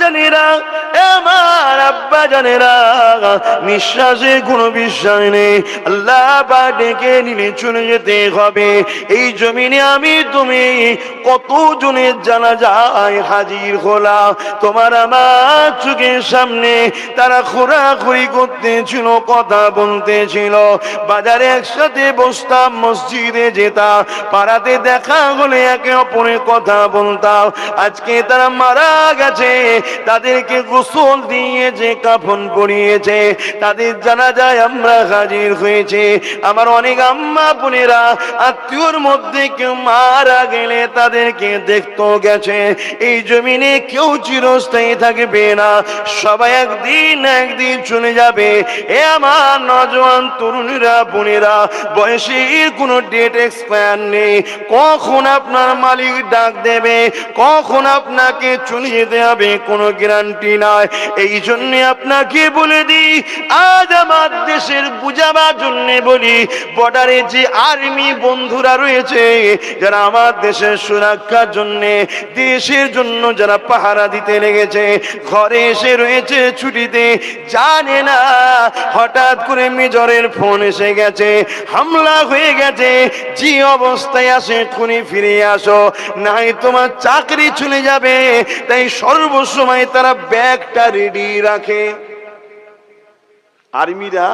জানেরা, আমার আব্বা জানেরা, নিঃশ্বাসে কোনো বিশ্বাস নেই, আল্লাহ পাক ডেকে নিলে চলে যেতে হবে। এই জমিনে আমি তুমি কত জনের জানাজায় হাজির হলাম, তোমার আমার চোখের সামনে তারা খোরাখুরি করতেছিল, কথা বলতেছিল, বাজারে একসাথে বসতাম, মসজিদে যেতাম, পাড়াতে দেখা হলে একে অপরের কথা বলতাম। আজকে তারা মারা গেছে, তাদেরকে গোসল দিয়ে যে কাফন পরিয়েছে, তাদের জানাজায় আমরা হাজির হয়েছে। আমার অনেক আম্মা বোনেরা আত্মীয়র মধ্যে কেউ মারা গেলে তাদেরকে দেখতে গেছে। এই জমিনে কেউ চিরস্থায়ী থাকবে না, সবাই একদিন একদিন চলে যাবে। এ আমার নজওয়ান তরুণীরা, বোনেরা, বয়সের কোনো ডেট এক্সপায়ার নেই। কখন আপনার মালিক ডাক দেবে, কখন আপনাকে চলে যেতে হবে, কোনো গ্যারান্টি নাই। এই জন্য আপনাকে বলে দিই, আজ আমার দেশের বুঝাবার জন্য বলি, বর্ডারে যে আর্মি বন্ধুরা রয়েছে, যারা আমার দেশের সুরক্ষার জন্য, দেশের জন্য যারা পাহারা দিতে লেগেছে, ঘরে এসে রয়েছে ছুটিতে, জানে না হঠাৎ করে মেজরের ফোন এসে গেছে, হামলা হয়ে গেছে, যে অবস্থায় আসে এক্ষুনি ফিরে আসো, নাই তোমার চাকরি চলে যাবে। তাই সর্বসময় তারা ব্যাগটা রেডি রাখে। আর্মিরা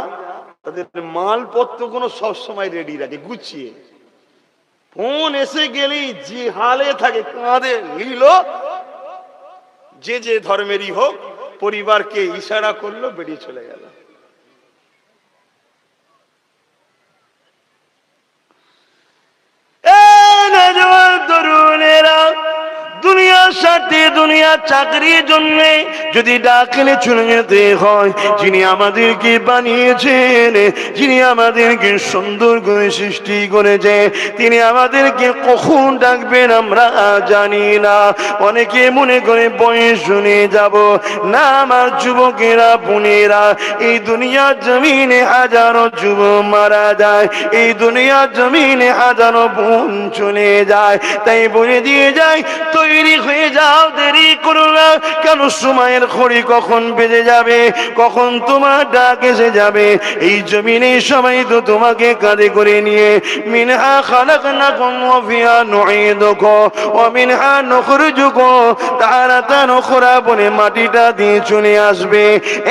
তাদের মালপত্র কোনো সবসময় রেডি রাখে, গুছিয়ে। ফোন এসে গেলেই যে হালে থাকে, কাঁধে নিল, যে যে ধর্মেরই হোক, পরিবারকে ইশারা করলো, বেরিয়ে চলে গেল। তরুণেরা, দুনিয়ার সাথে, দুনিয়ার চাকরির জন্য যদি ডাকলে চলে যেতে হয়, যিনি আমাদেরকে বানিয়েছেন, যিনি আমাদেরকে সুন্দর করে সৃষ্টি করেছে, তিনি আমাদেরকে কখন ডাকবেন আমরা জানি না। অনেকে মনে করে বয়স শুনে যাব না। আমার যুবকেরা, বোনেরা, এই দুনিয়ার জমিনে হাজারো যুবক মারা যায়, এই দুনিয়ার জমিনে হাজারো বোন চলে যায়। তাই বলে দিয়ে যায়, তৈরি হয়ে যাও, দেরি করো না। কেন সময়ের ঘড়ি কখন বেজে যাবে, কখন তোমার ডাক এসে যাবে। এই জমিনে সবাই তো তোমাকে কাঁধে করে নিয়ে, মিনহা খালাকনাকুম ওয়া ফিহা নুঈদুকুম ওয়া মিনহা নুখরিজুকুম তারাতান উখরা বলে মাটিটা দিয়ে চলে আসবে।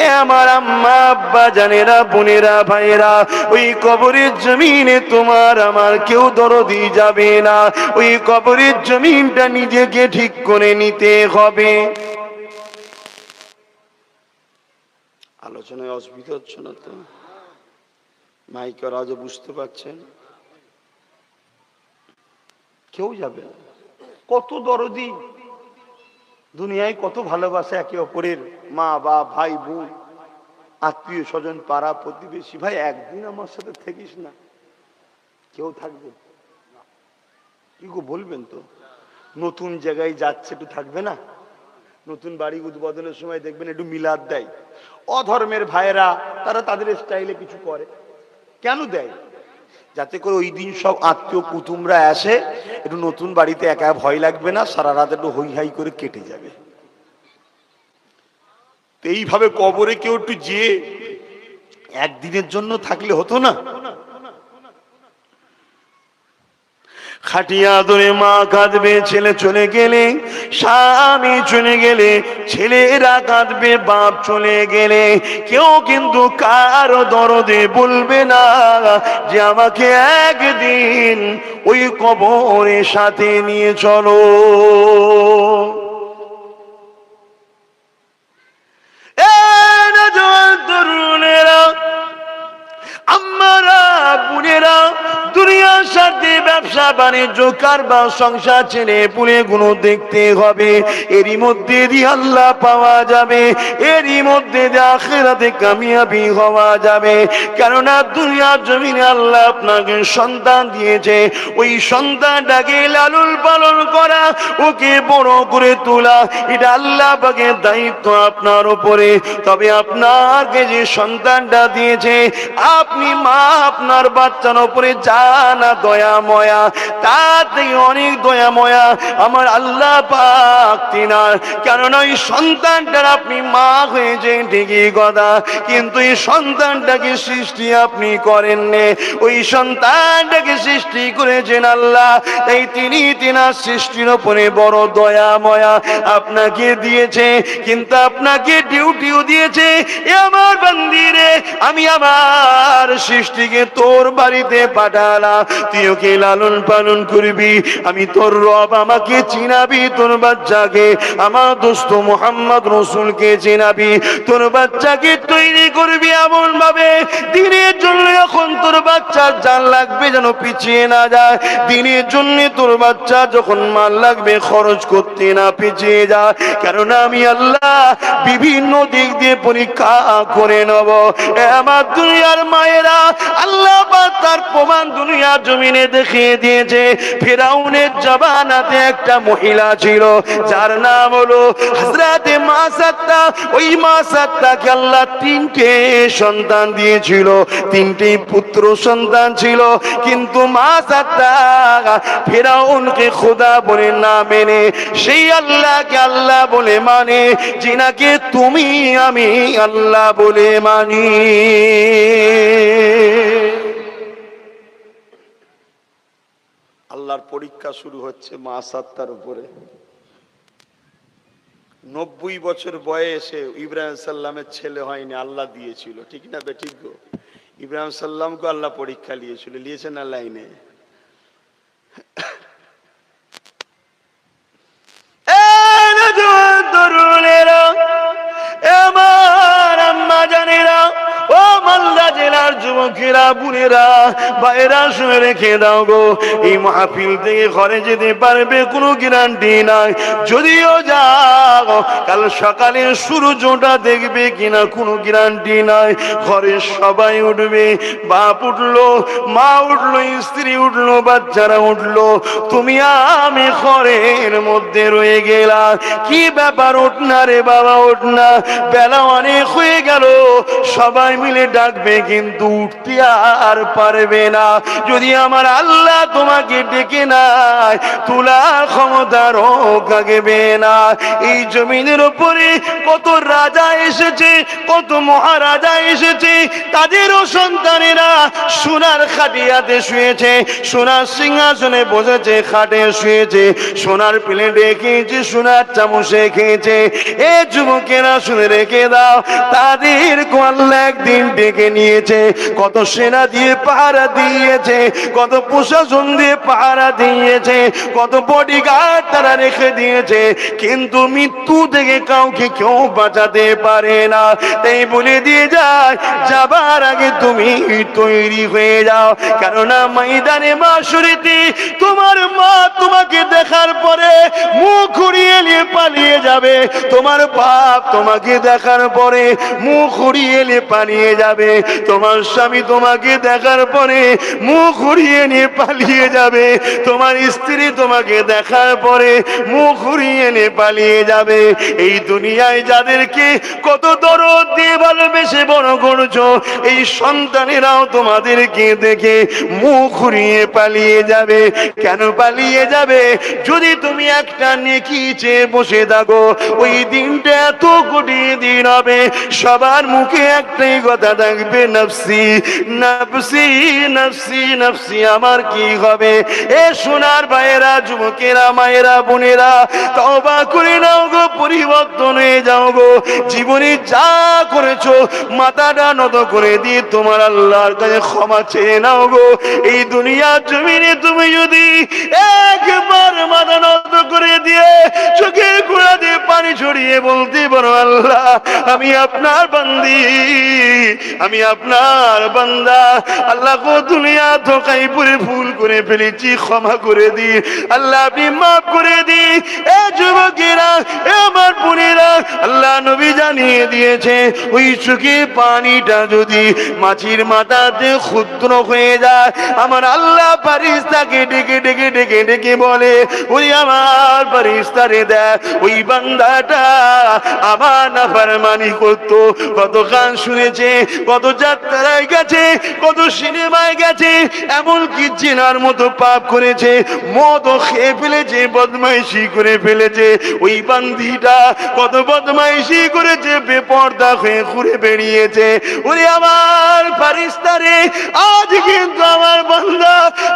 এ আমার আম্মা আব্বা জানেরা, বোনেরা, ভাইয়েরা, ওই কবরের জমিনে তোমার আমার কেউ দরদি যাবে না। ওই কবরের জমিনটা নিজেকে ঠিক করে নিতে হবে। আলোচনায় অসুবিধা হচ্ছে না তো? মাইকের আওয়াজে বুঝতে পারছেন? কেউ যাবে না। কত দরদি, দুনিয়ায় কত ভালোবাসে একে অপরের, মা বাপ, ভাই বোন, আত্মীয় স্বজন, পাড়া প্রতিবেশী। ভাই একদিন আমার সাথে থাকিস না, কেউ থাকবে? কি গো বলবেন তো? নতুন জায়গায় যাচ্ছে, একটু থাকবে না? নতুন বাড়ি উদ্বোধনের সময় দেখবেন একটু মিলাদ দেয়। অধর্মের ভাইয়েরা তারা তাদের স্টাইলে কিছু করে। কেন দেয়? যাতে করে ওই দিন সব আত্মীয় কুটুমরা আসে, একটু নতুন বাড়িতে একা ভয় লাগবে না, সারা রাত একটু হই হাই করে কেটে যাবে। এইভাবে কবরে কেউ একটু যে একদিনের জন্য থাকলে হতো না? খাটিয়া ধরে মা কাঁদবে, ছেলে চলে গেলে, স্বামী চলে গেলে, ছেলেরা কাঁদবে, বাপ চলে গেলে। কেউ কিন্তু কারো দরদে বলবে না যে আমাকে একদিন ওই কবরের সাথে নিয়ে চলো। তরুণেরা, আম্মারা, বোনেরা, দুনিয়ার সাথে ব্যবসা বাণিজ্য, কারবার, সংসার, ছেলে পুলে গুলো দেখতে হবে। এরই মধ্যে দিয়ে আল্লাহ পাওয়া যাবে, এরই মধ্যে দিয়ে আখিরাতে কামিয়াবি হওয়া যাবে। কেননা দুনিয়ার জমিনে আল্লাহ আপনাকে সন্তান দিয়েছে, ওই সন্তানটাকে লালন পালন করা, ওকে বড় করে তোলা, এটা আল্লাহ পাকের দায়িত্ব আপনার উপরে। তবে আপনাকে যে সন্তানটা দিয়েছে, আপনি মা আপনার বাচ্চার উপরে জানা দয়াময় দয়াময়া, তার থেকে অনেক দয়াময়া আমার আল্লাহ পাক তিনার। কেননা ওই সন্তানটার আপনি মা হয়েছেন ঠিকই কথা, কিন্তু এই সন্তানটাকে সৃষ্টি আপনি করেননি, ওই সন্তানটাকে সৃষ্টি করেছেন আল্লাহ। তাই তিনি তিনার সৃষ্টির উপরে বড় দয়াময়া আপনাকে দিয়েছে, কিন্তু আপনাকে ডিউটিও দিয়েছে, এ আমার বান্দিরে আমি আমার সৃষ্টিকে তোর বাড়িতে পাঠালাম, তুই ওকে লালন পালন করবি, আমি তোর রব, আমাকে চিনাবি, তোর বাচ্চাকে আমার দোস্ত মুহাম্মদ রসুলকে চিনাবি, তোর বাচ্চাকে তৈরি করবি এমন ভাবে দিনের জন্য এখন তোর বাচ্চার জান লাগবে যেন পিছিয়ে না যায়, দিনের জন্য তোর বাচ্চা যখন মাল লাগবে খরচ করতে না পিছিয়ে যায়। কেননা আমি আল্লাহ বিভিন্ন দিক দিয়ে পরীক্ষা করে নেব। আমার দুনিয়ার মায়েরা আল্লাহ তার প্রমাণ দুনিয়ার জমিনে দেখিয়ে দিয়েছে। ফিরাউনের জামানাতে একটা মহিলা ছিল যার নাম হলো হযরতে মাসাত্তা। ওই মাসাত্তাকে আল্লাহ তিনটে সন্তান দিয়েছিল, তিনটে পুত্র সন্তান ছিল, কিন্তু মাসাত্তা ফিরাউনকে খোদা বলে না মেনে সেই আল্লাহকে আল্লাহ বলে মানে, যিনাকে তুমি আমি আল্লাহ বলে মানি। আল্লাহর পরীক্ষা শুরু হচ্ছে মাসাত্তার উপরে। 90 বছর বয়সে ইব্রাহিম সাল্লামের ছেলে হয়নি, আল্লাহ দিয়েছিল, ঠিক না বেঠিক গো? ইব্রাহিম সাল্লামকে আল্লাহ পরীক্ষা নিয়েছিল, নিয়েছে না লাইনে? আমার আম্মা জানেরা, ও মালদা জেলার যুবকেরা, বুড়েরা, বাইরা শুনে রেখে দাও গো, এই মাহফিল থেকে ঘরে যেতে পারবে কোনো গ্যারান্টি নাই। যদিও যাও কাল সকালে সূর্যটা দেখবে কিনা কোনো গ্যারান্টি নাই। ঘরে সবাই উঠবে, বাপ উঠলো, মা উঠলো, স্ত্রী উঠলো, বাচ্চারা উঠলো, তুমি আমি ঘরের মধ্যে রয়ে গেলাম। কি ব্যাপার, ওঠ না রে বাবা, ওঠ না, বেলা অনেক হয়ে গেল। সবাই মিলে ডাকবে কিন্তু উঠতে আর পারবে না। যদি আমার আল্লাহ তোমাকে ডেকে নাই, তোলার ক্ষমতারও থাকবে না। এই জমিনের উপরে কত রাজা এসেছে, কত মহারাজা এসেছে, তাদেরও সন্তানেরা সোনার খাটিয়াতে শুয়েছে, সোনার সিংহাসনে বসেছে, খাটে শুয়েছে, সোনার প্লেটে খেয়েছে, সোনার চামচে খেয়েছে। এ যুবকেরা শুনে রেখে দাও, তাদের আল্লাহ একদিন ডেকে নিয়েছে, কত সেনা দিয়ে পাহারা দিয়েছে, কত প্রশাসন দিয়ে পাহারা দিয়েছে, কত বডিগার্ড তারা রেখে দিয়েছে, কিন্তু মৃত্যু থেকে কাউকে কেউ বাঁচাতে পারে না। তাই বলে দিয়ে যায়, যাবার আগে তুমি তৈরি হয়ে যাও, কেননা ময়দানে মাশরিতে তোমার মা তোমাকে দেখার পরে মুখ ঘুরিয়ে নিয়ে পালিয়ে যাবে, তোমার বাপ তোমাকে দেখার পরে মুখ ঘুরিয়ে নিয়ে পালিয়ে যাবে, তোমার স্বামী তোমাকে দেখার পরে মুখ ঘুরিয়ে নিয়ে পালিয়ে যাবে, তোমার স্ত্রী তোমাকে দেখার পরে মুখ ঘুরিয়ে নিয়ে পালিয়ে যাবে। এই দুনিয়ায় যাদেরকে কত দরদ দিয়ে ভালোবেসে বড় করছো, এই সন্তানেরাও তোমাদেরকে দেখে মুখ ঘুরিয়ে পালিয়ে যাবে। কেন পালিয়ে যাবে? যদি তুমি একটা নেকি চেয়ে বসে থাকো, ওই দিনটা এত কঠিন দিন হবে, সবার মুখে একটাই কথা থাকবে, নফসি নফসি নফসি নফসি, আমার কি হবে? এ সোনার ভাইয়েরা, যুবকেরা, মায়েরা, বোনেরা, তওবা করে নাও গো, পরিবর্তন হয়ে যাও গো। জীবনে যা করেছো মাথাটা নত করে দিয়ে তোমার আল্লাহর কাছে ক্ষমা চেয়ে নাও গো। এই দুনিয়ার জমিনে তুমি যদি একবার মাথা নত করে দিয়ে চোখের গোড়া দিয়ে পানি ছড়িয়ে বলতে পারো, আল্লাহ আমি আপনার বান্দি, আমি আপনার বান্দা, আল্লাহ গো দুনিয়া ধোকাই পুরে ভুল করে ফেলেছি, ক্ষমা করে দি আল্লাহ, আপনি মাফ করে দি। এ যুবকেরা, এ আমার বোনেরা, আল্লাহ নবী জানিয়ে দিয়েছে, ওই চোখে পানিটা যদি মাছির মাথাতে ক্ষুদ্র হয়ে যায়, আমার আল্লাহ ফারিস্তাকে ডেকে ডেকে ডেকে ডেকে বলে, ওই আমার ফারিস্তারে দেখ, ওই বান্দার বান্দাটা আমার নাফরমানি করত, কত গান শুনেছে, কত যাত্রায় গেছে, কত সিনেমায় গেছে, এমনকি জিনার মতো পাপ করেছে, মদও খেয়ে ফেলেছে, বদমাইশি করে ফেলেছে। ওই বান্দিটা কত বদমাইশি করেছে, বেপর্দা হয়ে ঘুরে বেরিয়েছে। ওরে আমার ফারিস্তারে, আজ কিন্তু আমার বান্দা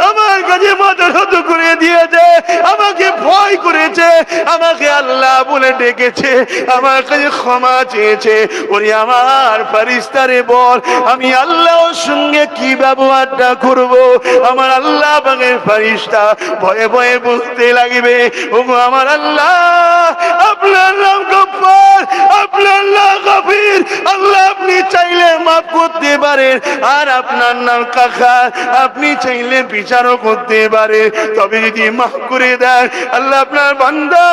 আমার কাছে মাথা করে দিয়েছে, আমাকে ভয় করেছে, আমাকে আল্লাহ বলে ডেকেছে, আমার কাছে ক্ষমা চেয়েছে। ওরে আমার ফারিস্তারে বল, আমি আল্লাহর সঙ্গে কি ব্যবহারটা করব? আমার আল্লাহ পাকের ফারিস্তা ভয়ে ভয়ে বলতে লাগবে, ওগো আমার আল্লাহ, আপনার নাম গফফার, আপনার নাম গফির, আল্লাহ আপনি চাইলে মাফ করতে পারেন, আর আপনার নাম কাখার, আপনি চাইলে বিচারও করতে পারে। তবে যদি মাফ করে দেন, আল্লাহ আপনার বান্দা,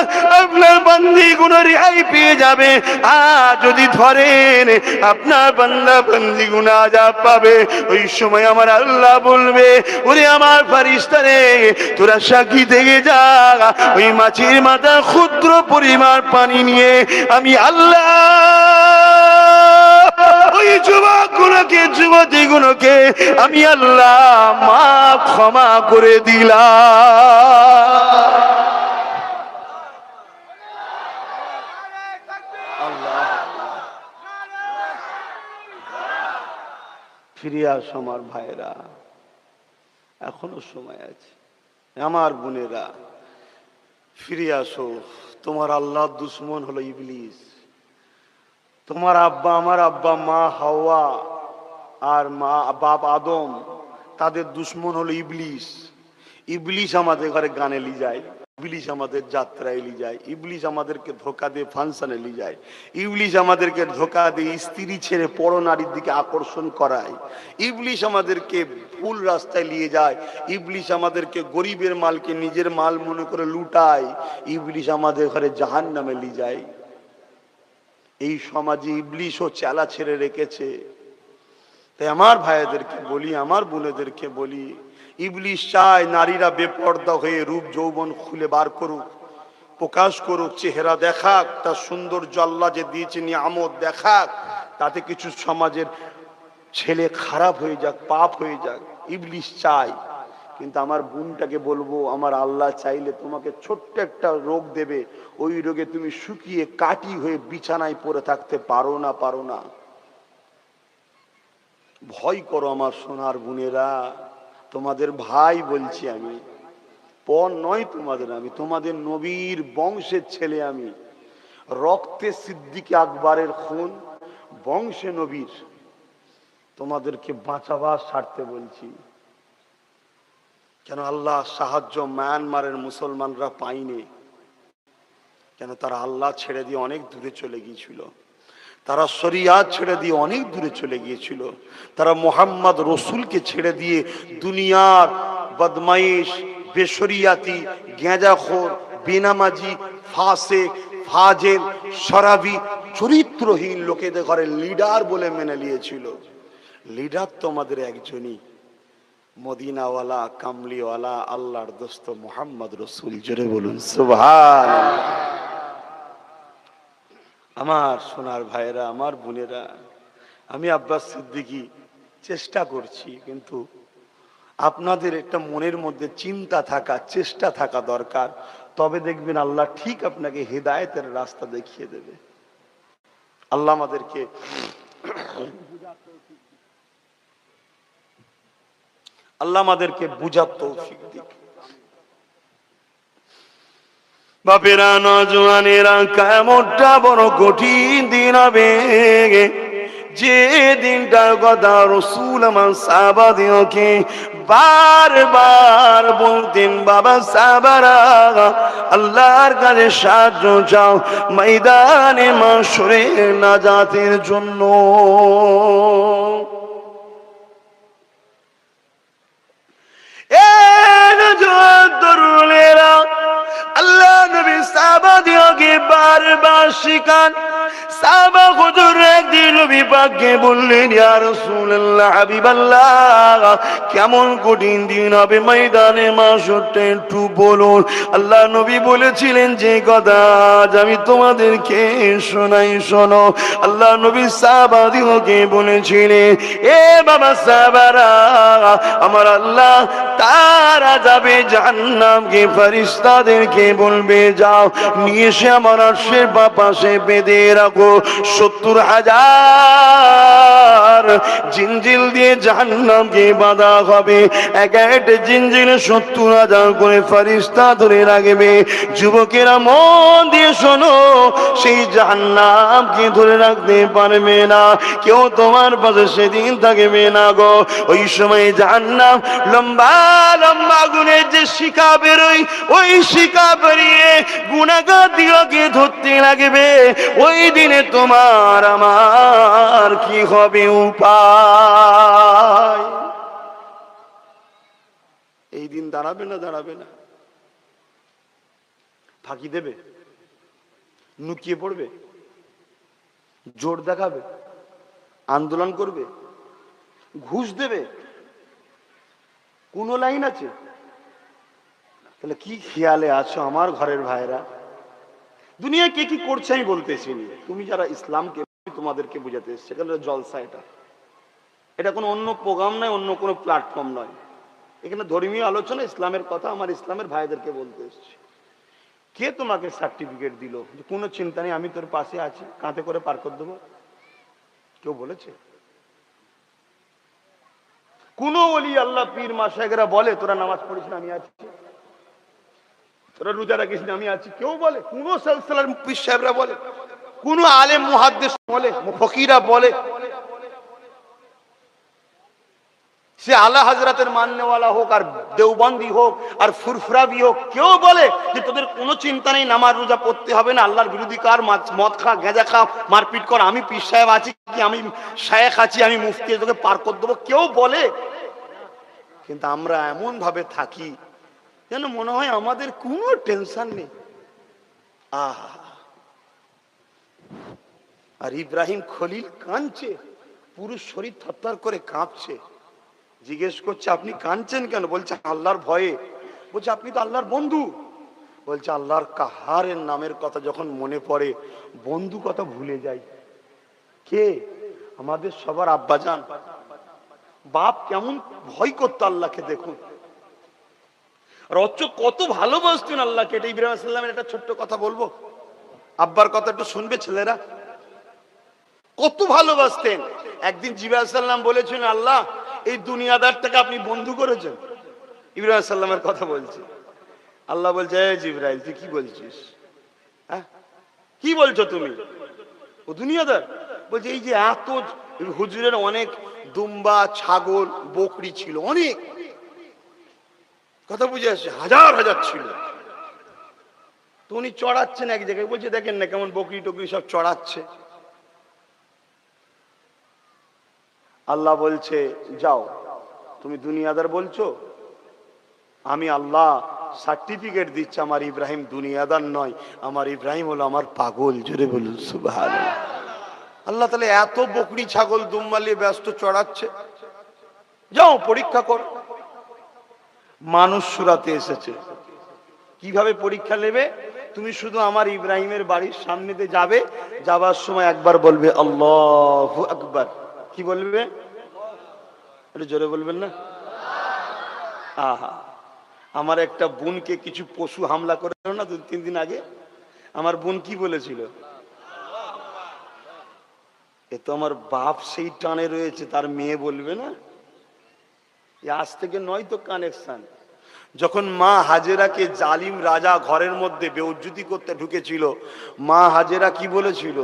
আপনার বান্দি গুনাহ রেহাই পেয়ে যাবে। আর যদি ধরেন, আপনার বান্দা বান্দি গুনাহ আযাব পাবে। ওই সময় আমার আল্লাহ বলবে, ওরে আমার ফারিস্তারে, তোরা সাক্ষী থেকে যা, ওই মাছের মাথা ক্ষুদ্র পরিমাণ পানি নিয়ে আমি আল্লাহ ওই যুবক গুলোকে, যুবতী গুলোকে আমি আল্লাহ মাফ ক্ষমা করে দিলাম। ফিরে আসো আমার ভাইরা, এখনো সময় আছে। আমার বোনেরা, ফিরে আসো। তোমার আল্লাহর দুশ্মন হলো ইবলিস। তোমার আব্বা, আমার আব্বা, মা হাওয়া আর মা বাপ আদম, তাদের দুশ্মন হলো ইবলিস। ইবলিস আমাদের ঘরে গানে লি যায়, ইবলিস আমাদের যাত্রায় লি যায়, ইবলিস আমাদেরকে ধোকা দিয়ে ফাংশনে লি যায়, ইবলিস আমাদেরকে ধোকা দিয়ে স্ত্রী ছেড়ে পর নারীর দিকে আকর্ষণ করায়, ইবলিস আমাদেরকে ভুল রাস্তায় নিয়ে যায়, ইবলিস আমাদেরকে গরিবের মালকে নিজের মাল মনে করে লুটায়, ইবলিস আমাদের ঘরে জাহান্নামে লি যায়। এই সমাজে ইবলিসও চালা ছেড়ে রেখেছে। তাই আমার ভাইদেরকে বলি, আমার বোনেদেরকে বলি, ইবলিস চায় নারীরা বেপর্দা হয়ে রূপ যৌবন খুলে বার করুক, প্রকাশ করুক, চেহারা দেখাক, তার সৌন্দর্য আল্লাহ যে দিয়েছে নিয়ামত দেখাক, তাতে কিছু সমাজের ছেলে খারাপ হয়ে যাক, পাপ হয়ে যাক, ইবলিস চায়। কিন্তু আমার বোনটাকে বলবো, আমার আল্লাহ চাইলে তোমাকে ছোট্ট একটা রোগ দেবে, ওই রোগে তুমি শুকিয়ে কাটি হয়ে বিছানায় পড়ে থাকতে পারো না, পারো না। ভয় করো আমার সোনার বোনেরা, তোমাদের ভাই বলছি আমি, পর নয় তোমাদের, আমি তোমাদের নবীর বংশের ছেলে, আমি রক্তে সিদ্দিক আকবরের খুন, বংশে নবীর। তোমাদেরকে বাঁচাবার স্বার্থে বলছি। কেন আল্লাহ সাহায্য মায়ানমারের মুসলমানরা পায়নি? কেন তারা আল্লাহ ছেড়ে দিয়ে অনেক দূরে চলে গিয়েছিল, তারা শরিয়াত ছেড়ে দিয়ে অনেক দূরে চলে গিয়েছিল, তারা মোহাম্মদ রসুলকে ছেড়ে দিয়ে দুনিয়ার বদমাইশ, বেশরিয়াতি, গেঁজাখোর, বেনামাজি, ফাসেক, ফাজেল, শরাবি, চরিত্রহীন লোকেদের ঘরে লিডার বলে মেনে নিয়েছিল। লিডার তো আমাদের একজনই, মদিনাওয়ালা, কামলিওয়ালা, আল্লাহর দোস্ত মোহাম্মদ রসুল। জোরে বলুন সুবহানাল্লাহ। আমার সোনার ভাইরা, আমার বোনেরা, আমি আব্বাস সিদ্দিকী চেষ্টা করছি, কিন্তু আপনাদের একটা মনের মধ্যে চিন্তা থাকা, চেষ্টা থাকা দরকার। তবে দেখবেন আল্লাহ ঠিক আপনাকে হেদায়েতের রাস্তা দেখিয়ে দেবে। আল্লাহ আমাদেরকে বুঝার তৌফিক দিক। বাপেরা, নওজওয়ানেরা, কিয়ামতটা বড় কঠিন দিন হবে, যে দিনটার কথা রাসূল আমার সাহাবাদেরকে বারবার বলতেন, বাবা সাহাবারা, আল্লাহর কাছে সাহায্য চাও ময়দানে মাশরে নাজাতের জন্য। আল্লাহ নবী সাহাবাদেরকে বারবার শিখান, সাহাবা হুজুর একদিন নবী পাককে বললেন, ইয়া রাসূলুল্লাহ, হাবিবাল্লাহ, কেমন কঠিন দিন হবে ময়দানে মাশরতে একটু বলুন। আল্লাহ নবী বলেছিলেন যে কথা আজ আমি তোমাদেরকে শোনাই, শোনো। আল্লাহ নবী সাহাবাদিগকে বলেছিলেন, এ বাবা সাহাবারা, আমার আল্লাহ তারা যাবে জাহান্নামকে ফেরেশতাদেরকে বলবে, যাও নিয়ে এসে আমার আরশের পাশে বেঁধে রাখো। 70,000 জিনজিল দিয়ে জাহান্নামকে বাঁধা হবে। এক একটা জিনজিলে 70,000 করে ফেরেশতা ধরে রাখবে। যুবকেরা মন দিয়ে শোনো, সেই জাহান্নামকে ধরে রাখতে পারবে না কেউ, তোমার পাশে সেদিন থাকবে না গো। ওই সময় জাহান্নাম লম্বা লম্বা আগুনের যে শিখা বেরোয়, ওই শিখা বেরিয়ে গুনাহগার দিগকে ধরতে লাগবে। ওই দিনে তোমার আমার কি হবে উপায়? এই দিন দাঁড়াবে না? দাঁড়াবে না? ফাঁকি দেবে? লুকিয়ে পড়বে? জোর দেখাবে? আন্দোলন করবে? ঘুষ দেবে? কোন লাইন আছে? তাহলে কি খেয়ালে আছো আমার ঘরের ভাইরা? দুনিয়া কে কি করছে আমি বলতেছি, তুমি যারা ইসলামকে তোমাদেরকে বুঝাতে এসছে, জলসা। এটা কোনো অন্য প্রোগ্রাম নয়, অন্য কোনো প্ল্যাটফর্ম নয়। এখানে ধর্মীয় আলোচনা, ইসলামের কথা আমার ইসলামের ভাইদেরকে বলতে এসছি। কে তোমাকে সার্টিফিকেট দিল যে কোনো চিন্তা নেই, আমি তোর পাশে আছি, কাঁধে করে পার করে দেবো? কেউ বলেছে? কোন ওলি আল্লাহ পীর মাশায়েখরা বলে তোরা নামাজ পড়িস না আমি আছি, তোরা রোজা রাখিস না আমি আছি? কেউ বলে? কোন সিলসিলার পীর সাহেবরা বলে? কোন আলেম মুহাদ্দিস বলে? ফকিরা বলে? সে আলা হযরতের মাননেওয়ালা হোক, আর দেওবন্দি হোক, আর ফুরফুরাবি হোক, কেউ বলে যে তোদের কোনো চিন্তা নেই, নামাজ রোজা পড়তে হবে না, আল্লাহর বিরোধী কার, মদ খা, গাঁজা খা, মারপিট কর, আমি পীর সাহেব আছি, কি আমি শায়েখ আছি, আমি মুফতি, তোকে পার করে দেবো? কেউ বলে? কিন্তু আমরা এমন ভাবে থাকি যেন মনে হয় আমাদের কোনো টেনশন নেই। আহা! আর ইব্রাহিম খলিল কাঁদছে, পুরো শরীর থরথর করে কাঁপছে। জিজ্ঞেস করছে, আপনি কাঁদছেন কেন? বলছে আল্লাহর ভয়ে। বলছে আপনি তো আল্লাহর বন্ধু। বলছে আল্লাহর কাহারের নামের কথা যখন মনে পড়ে বন্ধু কথা ভুলে যাই। কে? আমাদের সবার আব্বাজান। বাপ কেমন ভয় করতো আল্লাহকে, দেখুন। রচ্চ কত ভালোবাসতেন আল্লাহকে। এটা ইব্রাহিম আলাইহিস সালামের একটা ছোট্ট কথা বলবো, আব্বার কথা একটু শুনবে ছেলেরা। কত ভালোবাসতেন। একদিন জিবরাইল আলাইহিস সালাম বলেছেন, আল্লাহ এই দুনিয়াদারটাকে আপনি বন্ধু করেছেন। ইব্রাহিম আলাইহিস সালামের কথা বলছে। আল্লাহ বলছে, এই জিবরাইল তুই কি বলছিস? হ্যাঁ, কি বলছো তুমি? ও দুনিয়াদার? বলছে এই যে এত হুজুরের অনেক দুম্বা, ছাগল, বকরি ছিল, অনেক কথা বুঝে আসছে, হাজার হাজার ছিল। তো উনি চড়াচ্ছেন এক জায়গায়। বলছে দেখেন না কেমন বকরি টকরি সব চড়াচ্ছে। আল্লাহ বলছে, যাও, তুমি দুনিয়াদার বলছো, আমি আল্লাহ সার্টিফিকেট দিচ্ছি আমার ইব্রাহিম দুনিয়াদার নয়, আমার ইব্রাহিম হলো আমার পাগল। জোরে বলুন সুবহানাল্লাহ। আল্লাহ তাহলে এত বকরি ছাগল দুম্বালি ব্যস্ত চড়াচ্ছে, যাও পরীক্ষা কর। মানুষ সুরাতে এসেছে, কিভাবে পরীক্ষা নেবে? তুমি শুধু আমার ইব্রাহিমের বাড়ির সামনে দিয়ে যাবে, যাবার সময় একবার বলবে আল্লাহু আকবার। কি বলবে? একটু জোরে বলবেন না? আহা! আমার একটা বোনকে কিছু পশু হামলা করে না 2-3 দিন আগে, আমার বোন কি বলেছিল? এ তো আমার বাপ সেই টানে রয়েছে, তার মেয়ে বলবে না? আজ থেকে নয় তো কানেকশন। যখন মা হাজেরাকে জালিম রাজা ঘরের মধ্যে বেউজ্জতি করতে ঢুকেছিল, মা হাজেরা কি বলেছিল?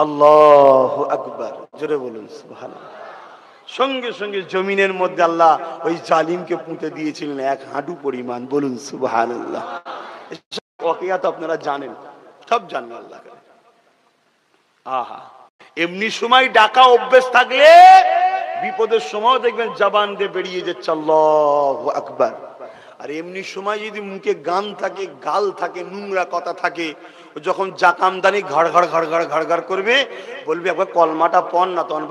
আল্লাহু আকবার। জোরে বলুন সুবহানাল্লাহ। সঙ্গে সঙ্গে জমিনের মধ্যে আল্লাহ ওই জালিমকে পুঁতে দিয়েছিলেন 1 হাঁটু পরিমাণ। বলুন সুবহানাল্লাহ। ওয়াকিয়া তো আপনারা জানেন, সব জানেন আল্লাহ। আহা! এমনি সময় ডাকা অভ্যেস থাকলে বিপদের সময় দেখবেন জবান দিয়ে বেরিয়ে যাচ্ছে আল্লাহু আকবার। আর এমনি সময় যদি মুখে গান থাকে, গাল থাকে, নোংরা কথা থাকে, যখন জাকামদানি ঘাড় ঘাড় ঘাড় ঘাড় ঘাড় ঘাড় করবে, বলবি একবার কলমাটা পড় না, তখন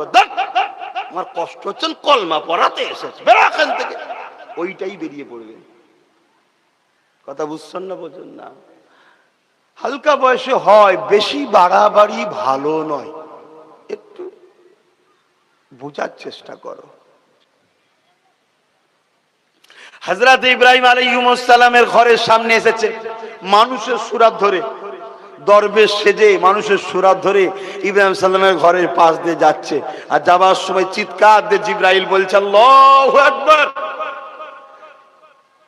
আমার কষ্ট হচ্ছে, কলমা পড়াতে এসেছে, বেরো এখান থেকে, ওইটাই বেরিয়ে পড়বে। কথা বুঝছেন না? বোঝেন না? হালকা বয়সে হয়, বেশি বাড়াবাড়ি ভালো নয়, একটু বোঝার চেষ্টা করো। হযরত ইব্রাহিম আলাইহিস সালামের ঘরের সামনে এসেছে, মানুষের সুরাত ধরে, দরবেশ সেজে মানুষের সুরাত ধরে ইব্রাহিম সাল্লামের ঘরের পাশ দিয়ে যাচ্ছে। আর যাবার সময় চিৎকার দিয়ে জিবরাইল বলছে আল্লাহু আকবার।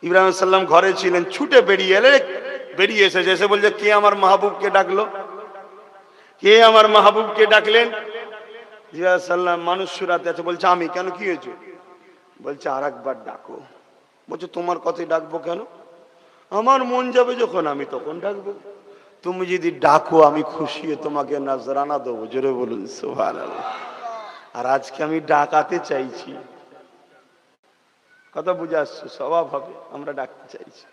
ইব্রাহিম সাল্লাম ঘরে ছিলেন, ছুটে বেরিয়ে এসেছে, এসে বলছে কে আমার মাহবুবকে ডাকলো, কে আমার মাহবুবকে ডাকলেন? ইব্রাহিম সাল্লাম মানুষ সুরাতে আছে, বলছে আমি। কেন, কি হয়েছে? বলছে আর একবার ডাকো। বলছে তোমার কথাই ডাকবো কেন? আমার মন যাবে যখন আমি তখন ডাকবো। তুমি যদি ডাকো আমি খুশি হয়ে তোমাকে নজরানা দেবো। জোরে বলুন সুবহানাল্লাহ। আর আজকে আমি ডাকাতে চাইছি, কথা বুঝে আসছে, স্বভাব হবে আমরা ডাকতে চাইছি।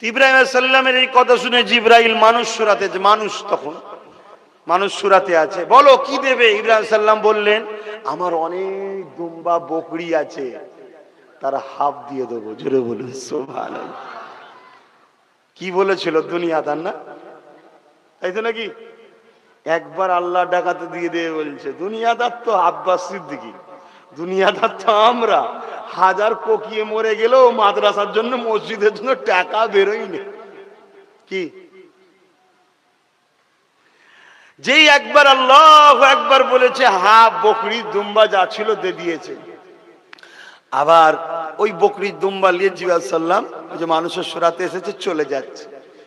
ইব্রাহিম আলাইহিস সালামের এই কথা শুনে জিবরাইল মানুষ সুরাতে, মানুষ তখন মানুষ সুরাতে আছে, বলো কি দেবে? ইব্রাহিম সাল্লাম বললেন আমার অনেক দুম্বা বকরি আছে, তারা হাফ দিয়ে দেবো। জোরে বলুন সুবহানাল্লাহ। কি বলেছিল? দুনিয়াদার না, তাই তো নাকি? একবার আল্লাহ ডাকাতে দিয়ে দিয়ে বলছে দুনিয়াদার তো আব্বাস সিদ্দিকী, দুনিয়াদার তো আমরা। হাজার কোকিয়ে মরে গেলেও মাদ্রাসার জন্য, মসজিদের জন্য টাকা বেরোই না। কি যেই একবার আল্লাহু আকবার বলেছে, হাফ বকরি দুম্বা যা ছিল দিয়ে দিয়েছে। আবার ওই বকরির দুম্বা নিয়ে জিবরাইল সাল্লাম যে মানুষের সুরাতে এসেছে চলে যাচ্ছে।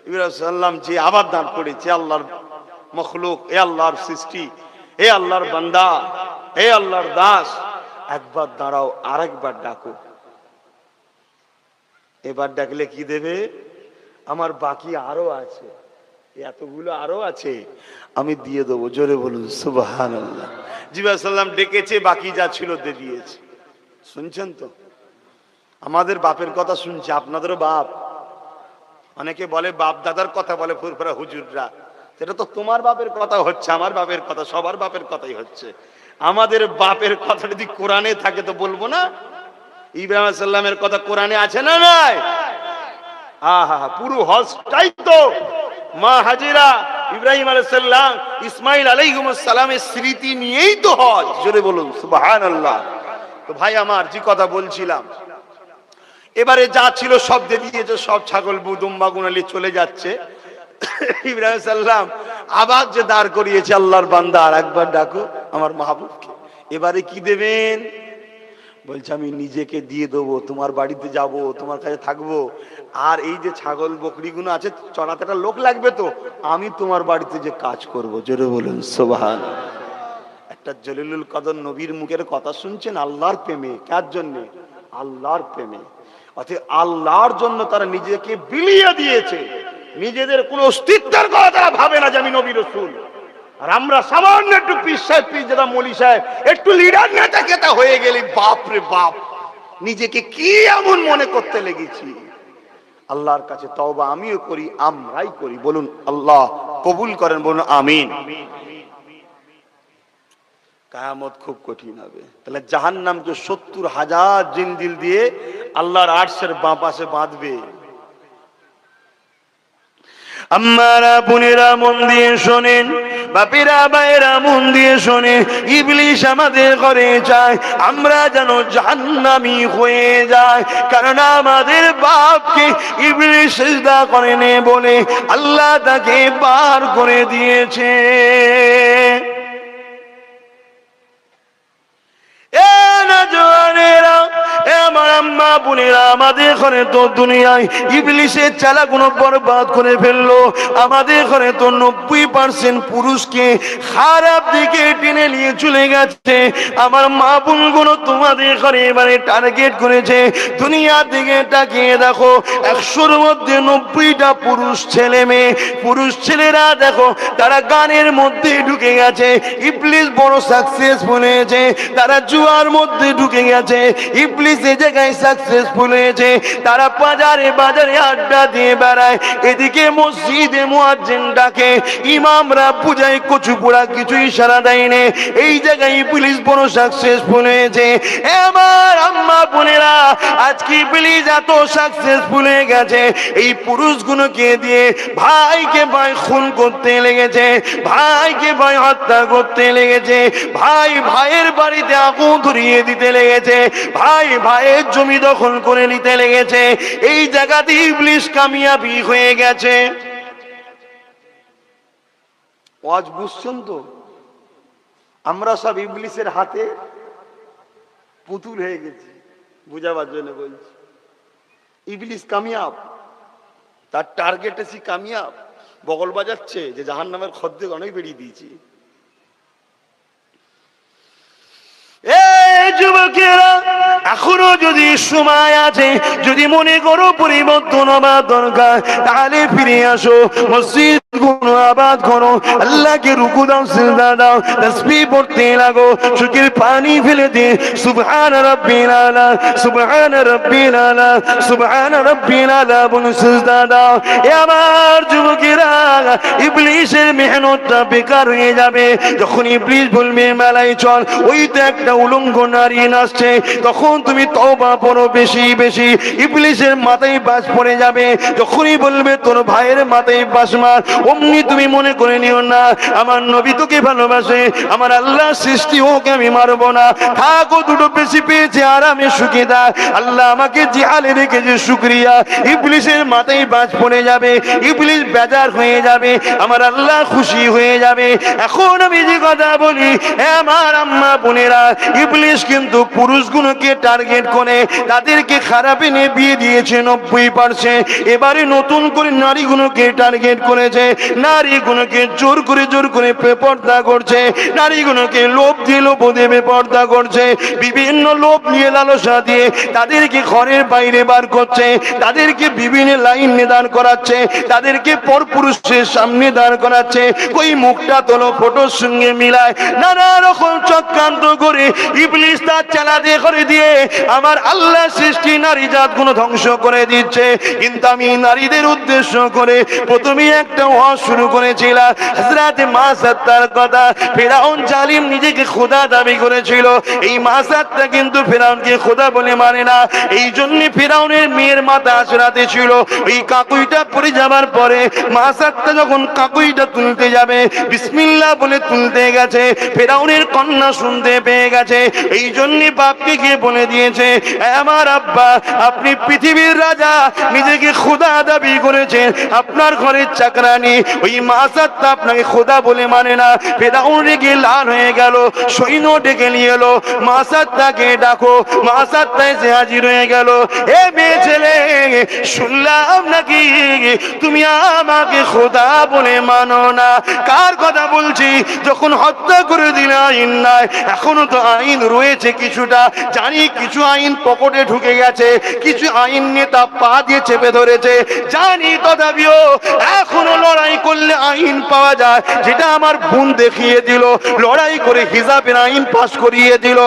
ইব্রাহিম সাল্লাম যে আবার দান করেছে, আল্লাহর মখলুক, এ আল্লাহর সৃষ্টি, এ আল্লাহর বান্দা, এ আল্লাহর দাস, একবার দাঁড়াও, আরেকবার ডাকো। এবার ডাকলে কি দেবে? আমার বাকি আরো আছে, এতগুলো আরো আছে, আমি দিয়ে দেবো। জোরে বলুন সুবহানাল্লাহ। জিবরাইল সাল্লাম ডেকেছে, বাকি যা ছিল দিয়ে দিয়েছে। শুনছেন তো? আমাদের বাপের কথা শুনছে, আপনাদেরও বাপ। অনেকে বলে বাপ দাদার কথা বলে ফুরফুরা হুজুররা, সেটা তো তোমার বাপের কথা হচ্ছে, আমার বাপের কথা, সবার বাপের কথাই হচ্ছে। আমাদের বাপের কথা যদি কোরআনে থাকে তো বলবো না? ইব্রাহিম আলাইহিস সালামের কথা কোরআনে আছে না নাই? আহা, পুরো হজটাই তো মা হাজিরা, ইব্রাহিম আলাইহিস সালাম, ইসমাইল আলাইহিস সালামের স্মৃতি নিয়েই তো হজ। জোরে বলুন সুবহানাল্লাহ। তো ভাই আমার, যে কথা বলছিলাম, এবারে যা ছিল সব দিয়ে দিয়েছে, সব ছাগল দুম্বা গুনালি চলে যাচ্ছে। ইব্রাহিম সাল্লাম আবার যে দাঁড় করিয়েছে, আল্লাহর বান্দা আর একবার ডাকো আমার মাহবুবকে। এবারে কি দেবেন? বলছে আমি নিজেকে দিয়ে দেবো, তোমার বাড়িতে যাব, তোমার কাছে থাকবো। আর এই যে ছাগল বকরিগুলো আছে চড়াতে একটা লোক লাগবে, তো আমি তোমার বাড়িতে যে কাজ করব। জোরে বলুন সুবহানাল্লাহ। একটা জলিলুল কদর নবীর মুখের কথা শুনছেন, আল্লাহর প্রেমে। কার জন্য? আল্লাহর প্রেমে। অর্থাৎ আল্লাহর জন্য তারা নিজেকে বিলিয়ে দিয়েছে। নিজেদের কোন অস্তিত্বের কথা তারা ভাবে না যে আমি নবী রাসূল। আর আমরা সামান্য একটু পীর সাহেব, পীর জাদা, মৌলী সাহেব, একটু লিডার নেতা কেতা হয়ে গেলি, বাপ রে বাপ, নিজেকে কি এমন মনে করতে লেগেছি। আল্লাহর কাছে তওবা আমিও করি, আমরাই করি। বলুন আল্লাহ কবুল করেন, বলুন আমিন। কিয়ামত খুব কঠিন হবে। তাহলে জাহান্নামকে ৭০,০০০ জিনদিল দিয়ে আল্লাহর আরশের বাঁ পাশে বাঁধবে। আম্মারা বোনেরা মন দিয়ে শোনেন, বাপেরা ভাইয়েরা মন দিয়ে শোনেন, ইবলিস আমাদের ঘরে যায় আমরা যেন জাহান্নামী হয়ে যায়। কারণ আমাদের বাপকে ইবলিস সিজদা করেনি বলে আল্লাহ তাকে বার করে দিয়েছে। আমাদের ঘরে তো দুনিয়ায় ইবলিসের চালাগুলো বরবাদ করে ফেললো। আমাদের ঘরে তো 90% পুরুষকে খারাপ দিকে টেনে নিয়ে চলে গেছে। আমার মা বোনগুলো তোমাদের ঘরে এবারে টার্গেট করেছে। দুনিয়ার দিকে তাকিয়ে দেখো, 100-র মধ্যে 90টা পুরুষ ছেলে মেয়ে। পুরুষ ছেলেরা দেখো তারা গানের মধ্যে ঢুকে গেছে, ইবলিস বড় সাকসেসফুল হয়েছে। তারা জুয়ার মধ্যে ঢুকে গেছে, ইবলিস এই জায়গায় জায়গায় সাকসেসফুল হয়েছে, তারা বাজারে বাজারে আড্ডা দিয়ে বেড়ায়, এদিকে মসজিদে মুয়াজ্জিন ডাকে, ইমামরা পূজায় কচুপুরা কিছু ইশারা দেয়নি। এই জায়গায় পুলিশ বড় সাকসেসফুল হয়েছে। আমার আম্মা বোনেরা, আজকে পুলিশ এত সাকসেসফুল হয়ে গেছে, এই পুরুষগুলোকে দিয়ে ভাইকে ভাই খুন করতে লেগেছে, ভাইকে ভাই হত্যা করতে লেগেছে, ভাই ভাইয়ের বাড়িতে আগুন ধরিয়ে দিতে লেগেছে, ভাই ভাইয়ের জমি দখল করে নিতে লেগেছে। এই জায়গাতে ইবলিশ কামিয়াবি হয়ে গেছে। ওয়াজ বুঝছেন তো? আমরা সব ইবলিশের হাতে পুতুল হয়ে গেছি, বুঝাবার জন্য বলছি। ইবলিশ কামিয়াব, তার টার্গেট এসে কামিয়াব, বগল বাজাচ্ছে যে জাহান্নামের খদ্দের অনেক বেরিয়ে দিয়েছি। এই যুবকেরা, এখনো যদি সময় আছে, যদি মনে করো পরিবর্তন হবার দরকার, তাহলে ফিরে আসো, মসজিদ গুলো আবাদ করো, আল্লাহকে রুকু দাও, সিজদা দাও, তাসবিহ পড়তে লাগো, চোখের পানি ফেলে দিয়ে সুবহান রাব্বিল আলা, সুবহান রাব্বিল আলা, সুবহান রাব্বিল আলা বলে সিজদা দাও। এ আমার যুবকেরা, ইবলিশের মেহনতটা বেকার হয়ে যাবে। যখন ইবলিশ বলবে মেলায় চল, ওই তো একটা উলঙ্গ নারী নাচছে, তখন তুমি তওবা পড়ো বেশি বেশি, ইবলিশের মাথায় বাজ পড়ে যাবে। যখনই বলবে তোর ভাইয়ের মাথায় বাজ মার, অমনি তুমি মনে করে নিও না আমার নবী তোকে ভালোবাসে, আমার আল্লাহ সৃষ্টি, ওকে আমি মারবো না, থাকো দুটো বেশি পেয়েছে আরামে সুখে থাক, আল্লাহ আমাকে জিহালে রেখেছে শুকরিয়া। ইবলিশের মাথায় বাজ পড়ে যাবে, ইবলিশ বেজার হয়ে যাবে, আমার আল্লাহ খুশি হয়ে যাবে। এখন আমি যে কথা বলি, আমার আম্মা বোনেরা, ইবলিশ কিন্তু পুরুষগুলোকে টার্গেট করে তাদেরকে খারাপ এনে বিয়ে দিয়েছে 90%। এবারে নতুন করে নারীগুলোকে টার্গেট করেছে, নারীগুলোকে জোর করে বেপর্দা করছে, নারীগুলোকে লোভ দিয়ে লোভ দিয়ে বেপর্দা করছে, বিভিন্ন লোভ নিয়ে লালসা দিয়ে তাদেরকে ঘরের বাইরে বার করছে, তাদেরকে বিভিন্ন লাইন দাঁড় করাচ্ছে, তাদেরকে পরপুরুষের সামনে দাঁড় করাচ্ছে, ওই মুখটা তোলো ফটোর সঙ্গে মিলায়, নানা রকম চক্রান্ত করে ইবলিশ তার চালাতে করে দিয়ে আমার আল্লাহ সৃষ্টি নারী জাতগুলো ধ্বংস করে দিচ্ছে। কিন্তু আমি নারীদের উদ্দেশ্য করে প্রথমে একটা ওয়াজ শুরু করেছিলাম, হযরত মাসাত্তার কথা। ফিরাউন জালিম নিজেকে খোদা দাবি করেছিল, এই মাসাত্তা কিন্তু ফিরাউনকে খোদা বলে মানে না। এই জন্য ফিরাউনের মেয়ের মাথা আশরাতে ছিল। এই কাকুইটা পড়ে যাবার পরে মাসাত্তা যখন কাকুইটা তুলতে যাবে, বিসমিল্লাহ বলে তুলতে গেছে, ফিরাউনের কন্যা শুনতে পেয়ে গেছে। এই জন্য বাপকে গিয়ে বলে দিয়েছে, আমার আব্বা, আপনি পৃথিবীর রাজা, নিজেকে খোদা দাবি করেছেন, আপনার ঘরের চাকরানি ওই মাসাত্তা আপনাকে খোদা বলে মানে না। ফিরাউন রেগে লাল হয়ে গেল, সৈন্য ডেকে নিয়ে এলো, মাসাত্তাকে ডাকো। মাসাত্তা এসে হাজির হয়ে গেল। এ মেয়ে ছেলে, শুনলাম নাকি তুমি আমাকে খোদা বলে মানো না? কার কথা বলছি? যখন হত্যা করে দিলে আইন নাই, এখনো তো আইন রয়েছে কিছুটা, জানি কিছু আইন পকেটে ঢুকে গেছে, কিছু আইন নেতা পা দিয়ে চেপে ধরেছে, জানি তথাপিও এখনো লড়াই করলে আইন পাওয়া যায়, যেটা আমার বোন দেখিয়ে দিল, লড়াই করে হিজাবের আইন পাস করিয়ে দিল।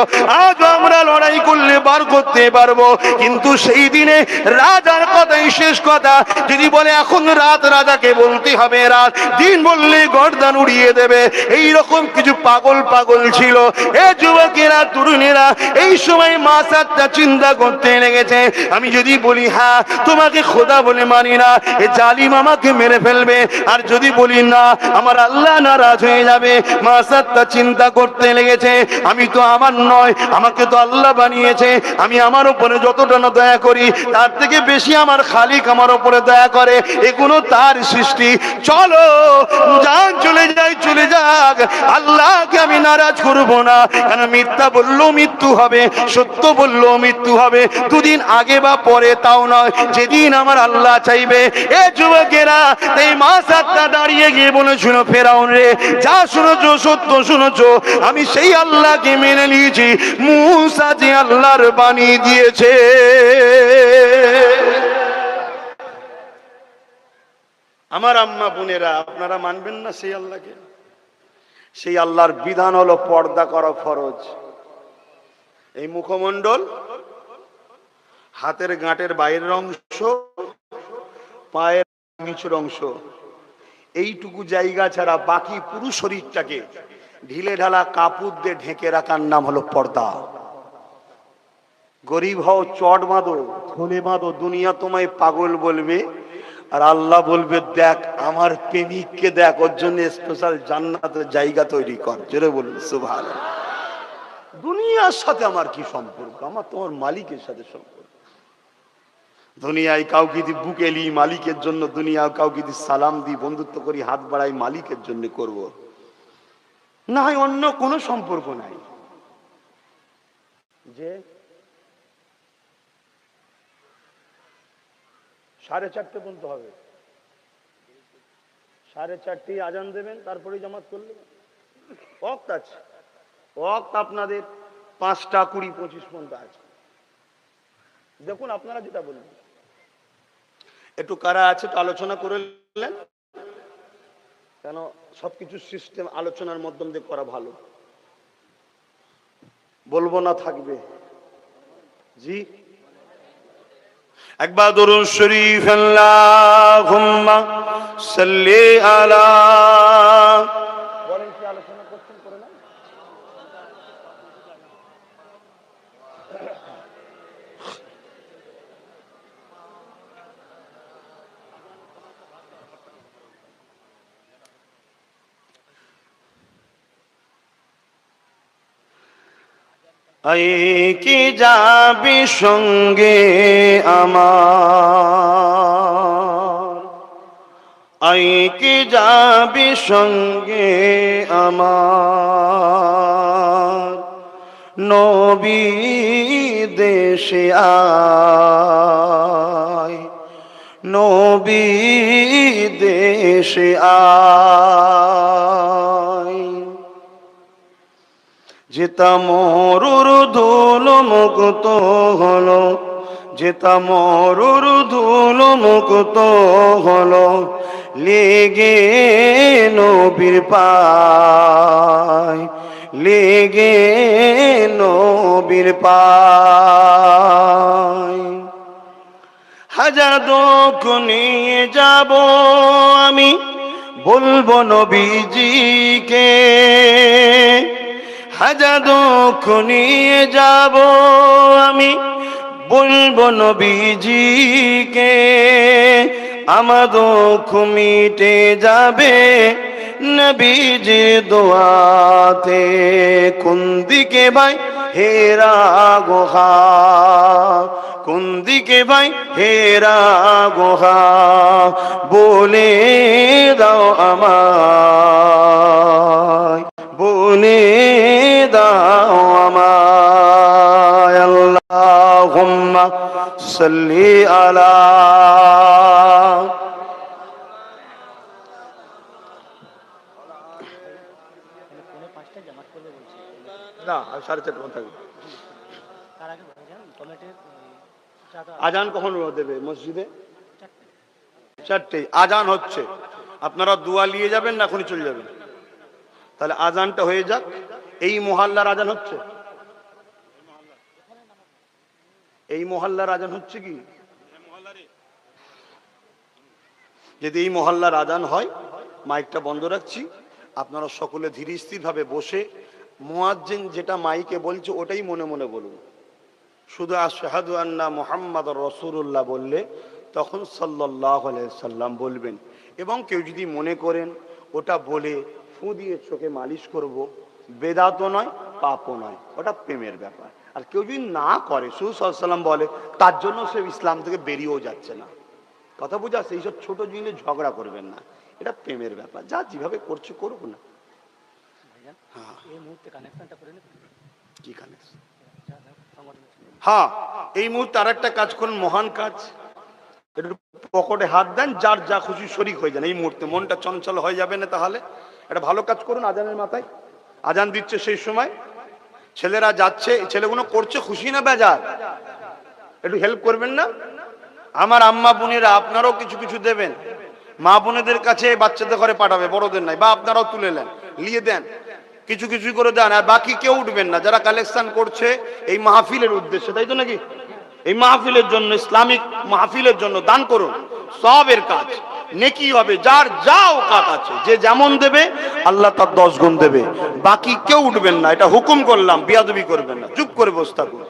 আজ আমরা লড়াই করলে বার করতে পারবো, কিন্তু সেই দিনে রাজার কথাই শেষ কথা। যদি বলে এখন রাত, রাজাকে বলতে হবে রাত, দিন বললে গর্দান উড়িয়ে দেবে। এইরকম কিছু পাগল পাগল ছিল। এ যুবকেরা, তরুণেরা, এই সময় মাসাত্তা চিন্তা করতে লেগেছে, আমি যদি বলি হ্যাঁ তোমাকে খোদা বলে মানি না, এ জালিম আমাকে মেরে ফেলবে, আর যদি বলি না, আমার আল্লাহ নারাজ হয়ে যাবে। মাসাত্তা চিন্তা করতে লেগেছে, আমি তো আমার নয়, আমাকে তো আল্লাহ বানিয়েছে, আমি আমার উপরে যতটা না দয়া করি, তার থেকে বেশি আমার খালিক আমার উপরে দয়া করে, এগুলো তার সৃষ্টি। চলো যান, চলে যাই, চলে যাক, আল্লাহকে আমি নারাজ করব না। কারণ মিথ্যা বললেও মৃত্যু হবে, সত্য বললেও মৃত্যু হবে, দুদিন আগে বা পরে তাও নয়, যেদিন আমার আল্লাহ চাইবে। এ যুবকেরা, এই মাসাত্তা দাঁড়িয়ে গিয়ে বলেছিল, ফেরাউন রে, যা শুনেছো সত্য শুনেছো, আমি সেই আল্লাহকে মেনে নিয়েছি, মুসা যে আল্লাহর বাণী দিয়েছে। আমার আম্মা বোনেরা, আপনারা মানবেন না সেই আল্লাহকে? সেই আল্লাহর বিধান হলো পর্দা করা ফরজ। এই মুখমণ্ডল হাতের গাঁটের বাইরের অংশ, পায়ের নিচের অংশ, এইটুকু জায়গা ছাড়া বাকি পুরো শরীরটাকে ঢিলে ঢালা কাপড় দিয়ে ঢেকে রাখার নাম হলো পর্দা। গরিব হও, চট বাঁধো, থলে বাঁধো, দুনিয়া তোমায় পাগল বলবে, আর আল্লাহ বলবে দেখ আমার প্রেমিককে দেখ, ওর জন্য স্পেশাল জান্নাতের জায়গা তৈরি কর। জোরে বলুন সুবহানাল্লাহ। দুনিয়ার সাথে আমার কি সম্পর্ক? আমার তোমার মালিকের সাথে সম্পর্ক। দুনিয়ায় কাউকে দি বুকে লি মালিকের জন্য, দুনিয়া কাউকে দি সালাম দি বন্ধুত্ব করি, হাত বাড়াই মালিকের জন্য করব, না হয় অন্য কোনো সম্পর্ক নাই। যে 4:30 পর্যন্ত হবে, 4:30 আজান দেবেন, তারপরে জামাত করলে ওয়াক্ত আছে। ওয়াক্ত আপনাদের 5টা 20 25 পর্যন্ত আছে। দেখুন আপনারা যেটা বলবেন, একটু কারা আছে তো আলোচনা করলেন, কেন সবকিছু সিস্টেম আলোচনার মাধ্যম দিয়ে করা ভালো। বলবো না থাকবে জি। একবার দরুদ শরীফ আল্লাহুম্মা সাল্লি আলা, বলেন কি আলোচনা করছেন করে না? আই কি যাবি সঙ্গে আমার, আই কি যাবি সঙ্গে আমার, নবী দেশে আয়, নবী দেশে আয়। যেতা মরুর ধুল মুক্ত হলো, যেতা মরুর ধুল মুক্ত হলো, লেগে নবীর পায়, লেগে নবীর পায়। হাজার দুঃখ নিয়ে যাব আমি, বলবো নবীজিকে, হাজার দুঃখ নিয়ে যাব আমি, বলবো নবীজিকে। আমার দুঃখ মিটে যাবে নবীজির দোয়াতে। কোন দিকে ভাই হেরা গোহা, কোন দিকে ভাই হেরা গোহা, বলে দাও আমায়, বলে দাও আমায়। আল্লাহুম্মা সাল্লি আলা, না 4:30 থাকবে। আজান কখন দেবে মসজিদে? 4টে। আজান হচ্ছে, আপনারা দোয়া নিয়ে যাবেন না এখনই চলে যাবেন? তাহলে আজানটা হয়ে যাক। এই মহল্লার আজান হচ্ছে, এই মহল্লার আজান হচ্ছে কি? যদি এই মহল্লার আজান হয়, মাইকটা বন্ধ রাখছি, আপনারা সকলে ধীরে স্থির ভাবে বসে মুয়াজ্জিন যেটা মাইকে বলছে ওটাই মনে মনে বলুন। শুধু আশহাদু আন্না মুহাম্মাদুর রাসূলুল্লাহ বললে তখন সাল্লাল্লাহু আলাইহি সাল্লাম বলবেন। এবং কেউ যদি মনে করেন ওটা বলে ফু দিয়ে চোখে মালিশ করব, বেদাতও নয় পাপও নয়, ওটা প্রেমের ব্যাপার। আর কেউ যদি না করে, রাসূল সাল্লাল্লাহু আলাইহি সাল্লাম বলে, তার জন্য সে ইসলাম থেকে বেরিয়েও যাচ্ছে না। কথা বুঝাচ্ছে? এইসব ছোট জিনিস ঝগড়া করবেন না, এটা প্রেমের ব্যাপার। যা যেভাবে করছে করুক না। কি কানেকশন? হ্যাঁ, এই মুহূর্তে আর একটা কাজ করুন, মহান কাজ। একটু পকেটে হাত দেন, যার যা খুশি শরীক হয়ে যান। এই মুহূর্তে মনটা চঞ্চল হয়ে যাবে না, তাহলে একটা ভালো কাজ করুন। আজানের মাথায় আজান দিচ্ছে, সেই সময় ছেলেরা যাচ্ছে, ছেলেগুলো করছে খুশি না বেজার? একটু হেল্প করবেন না? আমার আম্মা বোনেরা আপনারাও কিছু কিছু দেবেন। মা বোনেদের কাছে বাচ্চাদের ঘরে পাঠাবে, বড়দের নাই, বা আপনারাও তুলে নেন, নিয়ে দেন, কিছু কিছু করে দেন। আর বাকি কেউ উঠবেন না, যারা কালেকশন করছে এই মাহফিলের উদ্দেশ্যে, তাই তো নাকি? এই মাহফিলের জন্য, ইসলামিক মাহফিলের জন্য দান করুন, সওয়াবের কাজ, নেকি হবে। যার যা ওকাত আছে, যে যেমন দেবে আল্লাহ তার 10 গুণ দেবে। বাকি কেউ উঠবেন না, এটা হুকুম করলাম, বিয়াদবি করবেন না, চুপ করে বসে থাকুন।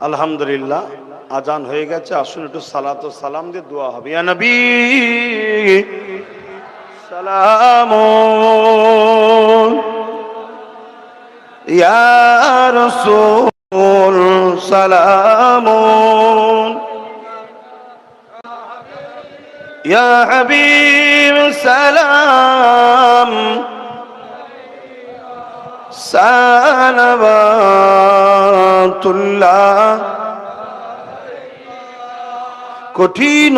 আলহামদুলিল্লাহ, আজান হয়ে গেছে, আসুন একটু সালাত ও সালাম দিয়ে দোয়া হবে। ইয়া নবী সালামুন, ইয়া রাসূল সালামুন, ইয়া হাবিব সালাম, সালাওয়াতুল্লাহ। কঠিন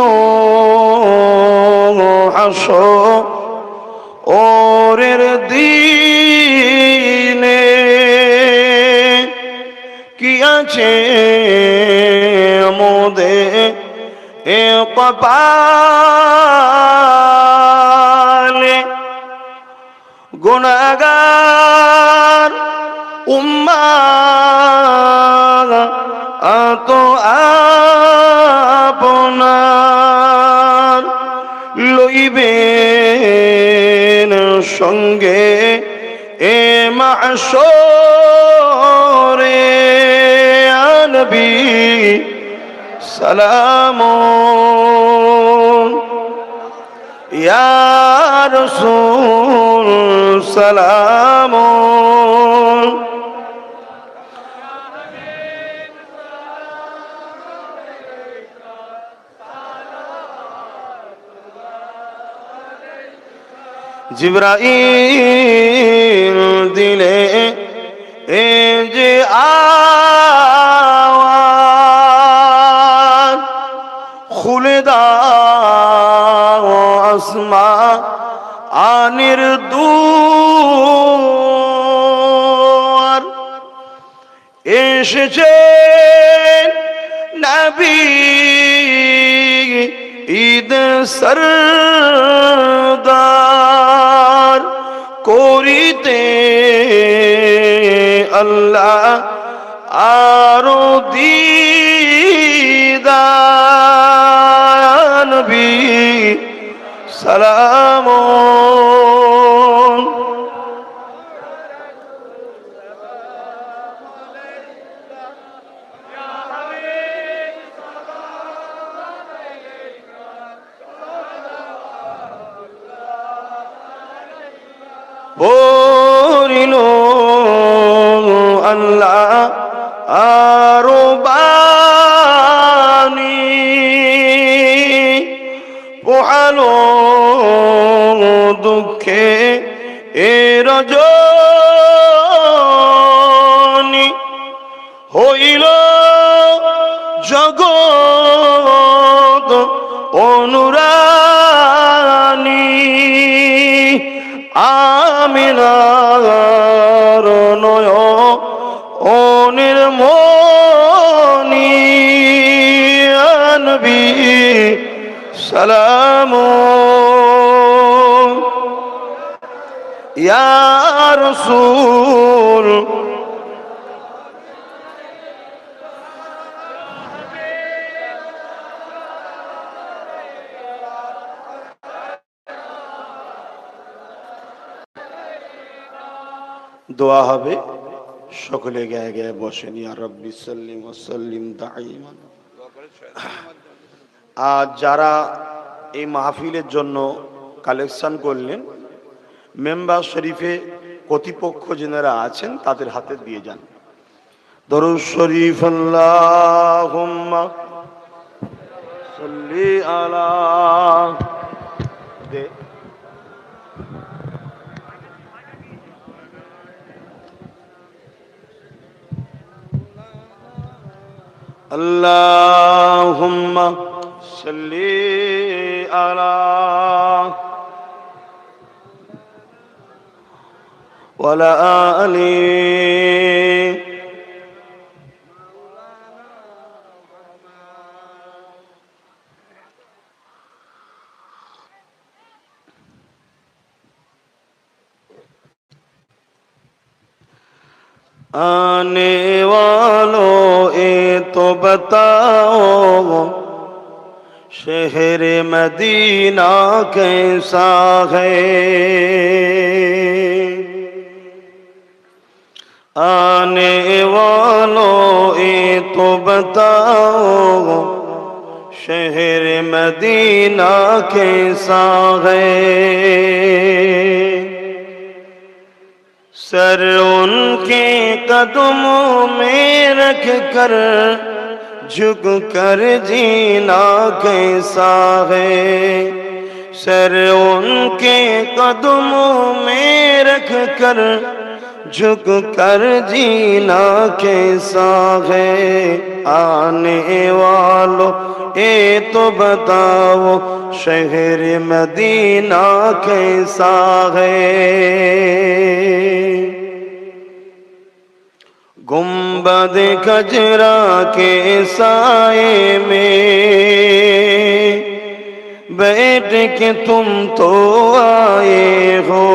হাসরের দিনে কি আছে মোদের এ কপালে, গুনাহগার উম্মাহ তো আপনার লইবেন সঙ্গে এ মাহশরে। ইয়া নবী সালামুন, ইয়া রাসূল সালামুন। জিবরাইল দিলে এ যে আওয়াজ, খুলে দাও আসমানের দুয়ার। এসেছেন নবী ঈদ সরদার করিতে আল্লাহ আরো দিদার। নবী সালামুন, বলিল আল্লাহ আরো বাণী, পোহালো দুঃখে এ রজনী, হইল জগৎ অনুরানী। আমিনার নয়নের মনি, ইয়া নবী সালামুন, ইয়া রাসূল দোয়া হবে। সকলে গায়ে গায়ে বসেন। ইয়া রাব্বি সাল্লিম ওয়া সাল্লিম দাইমান। আর যারা এই মাহফিলের জন্য কালেকশন করলেন, মেম্বার শরীফে কর্তৃপক্ষ যেনারা আছেন তাদের হাতে দিয়ে যান। দরুদ শরীফ আল্লাহুম্মা সাল্লি আলা দে আল্লাহুম্মা সাল্লি আলা وعلى آله आने वालों ये तो बताओ शहर मदीना कैसा है। आने वालों ये तो बताओ शहर मदीना कैसा है। सर उनके कदमों में रख कर झुक कर जीना कैसा है। सर उनके कदमों में रख कर झुक कर जीना कैसा है। आने वालों ये तो बताओ शहर मदीना कैसा है। गुंबद खजरा के साए में बैठ के तुम तो आए हो।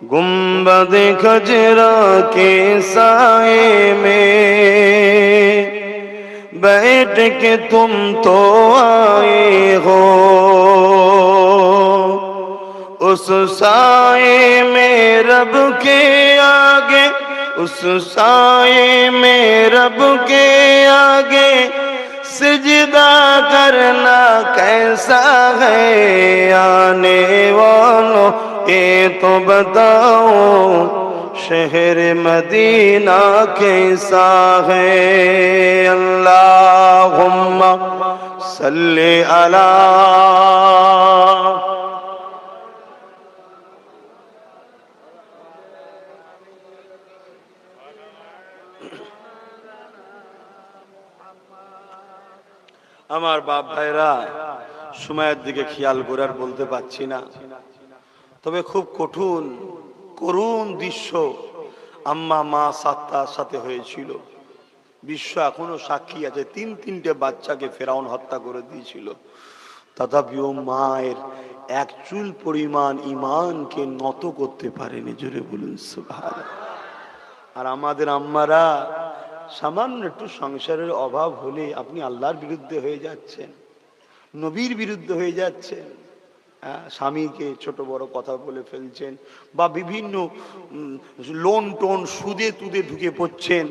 गुंबद खजरा के साए में बैठ के तुम तो आए हो। उस साए में रब के आगे, उस साए में रब के आगे सिजदा करना कैसा है। आने वालों ये तो बताओ शहर मदीना कैसा है। अल्लाहुम्मा सल्ली अला আমার বাপ ভাইরা সময়ের দিকে খেয়াল করে আর বলতে পারছি না, তবে খুব করুণ দৃশ্য আম্মা মা সাত্তার সাথে হয়েছিল। বিশ্ব এখনো সাক্ষী আছে, তিনটে বাচ্চাকে ফেরাউন হত্যা করে দিয়েছিল, তথাপিও মায়ের এক চুল পরিমাণ ঈমানকে নত করতে পারেনি। জোরে বলুন সুবহানাল্লাহ। আর আমাদের আম্মারা সামান্য একটু সংসারের অভাব হলে আপনি আল্লাহর বিরুদ্ধে হয়ে যাচ্ছেন, নবীর বিরুদ্ধে হয়ে যাচ্ছেন, স্বামীকে ছোট বড় কথা বলে ফেলছেন, বা বিভিন্ন লোন টোন সুদে তুদে ঢুকে পড়ছেন,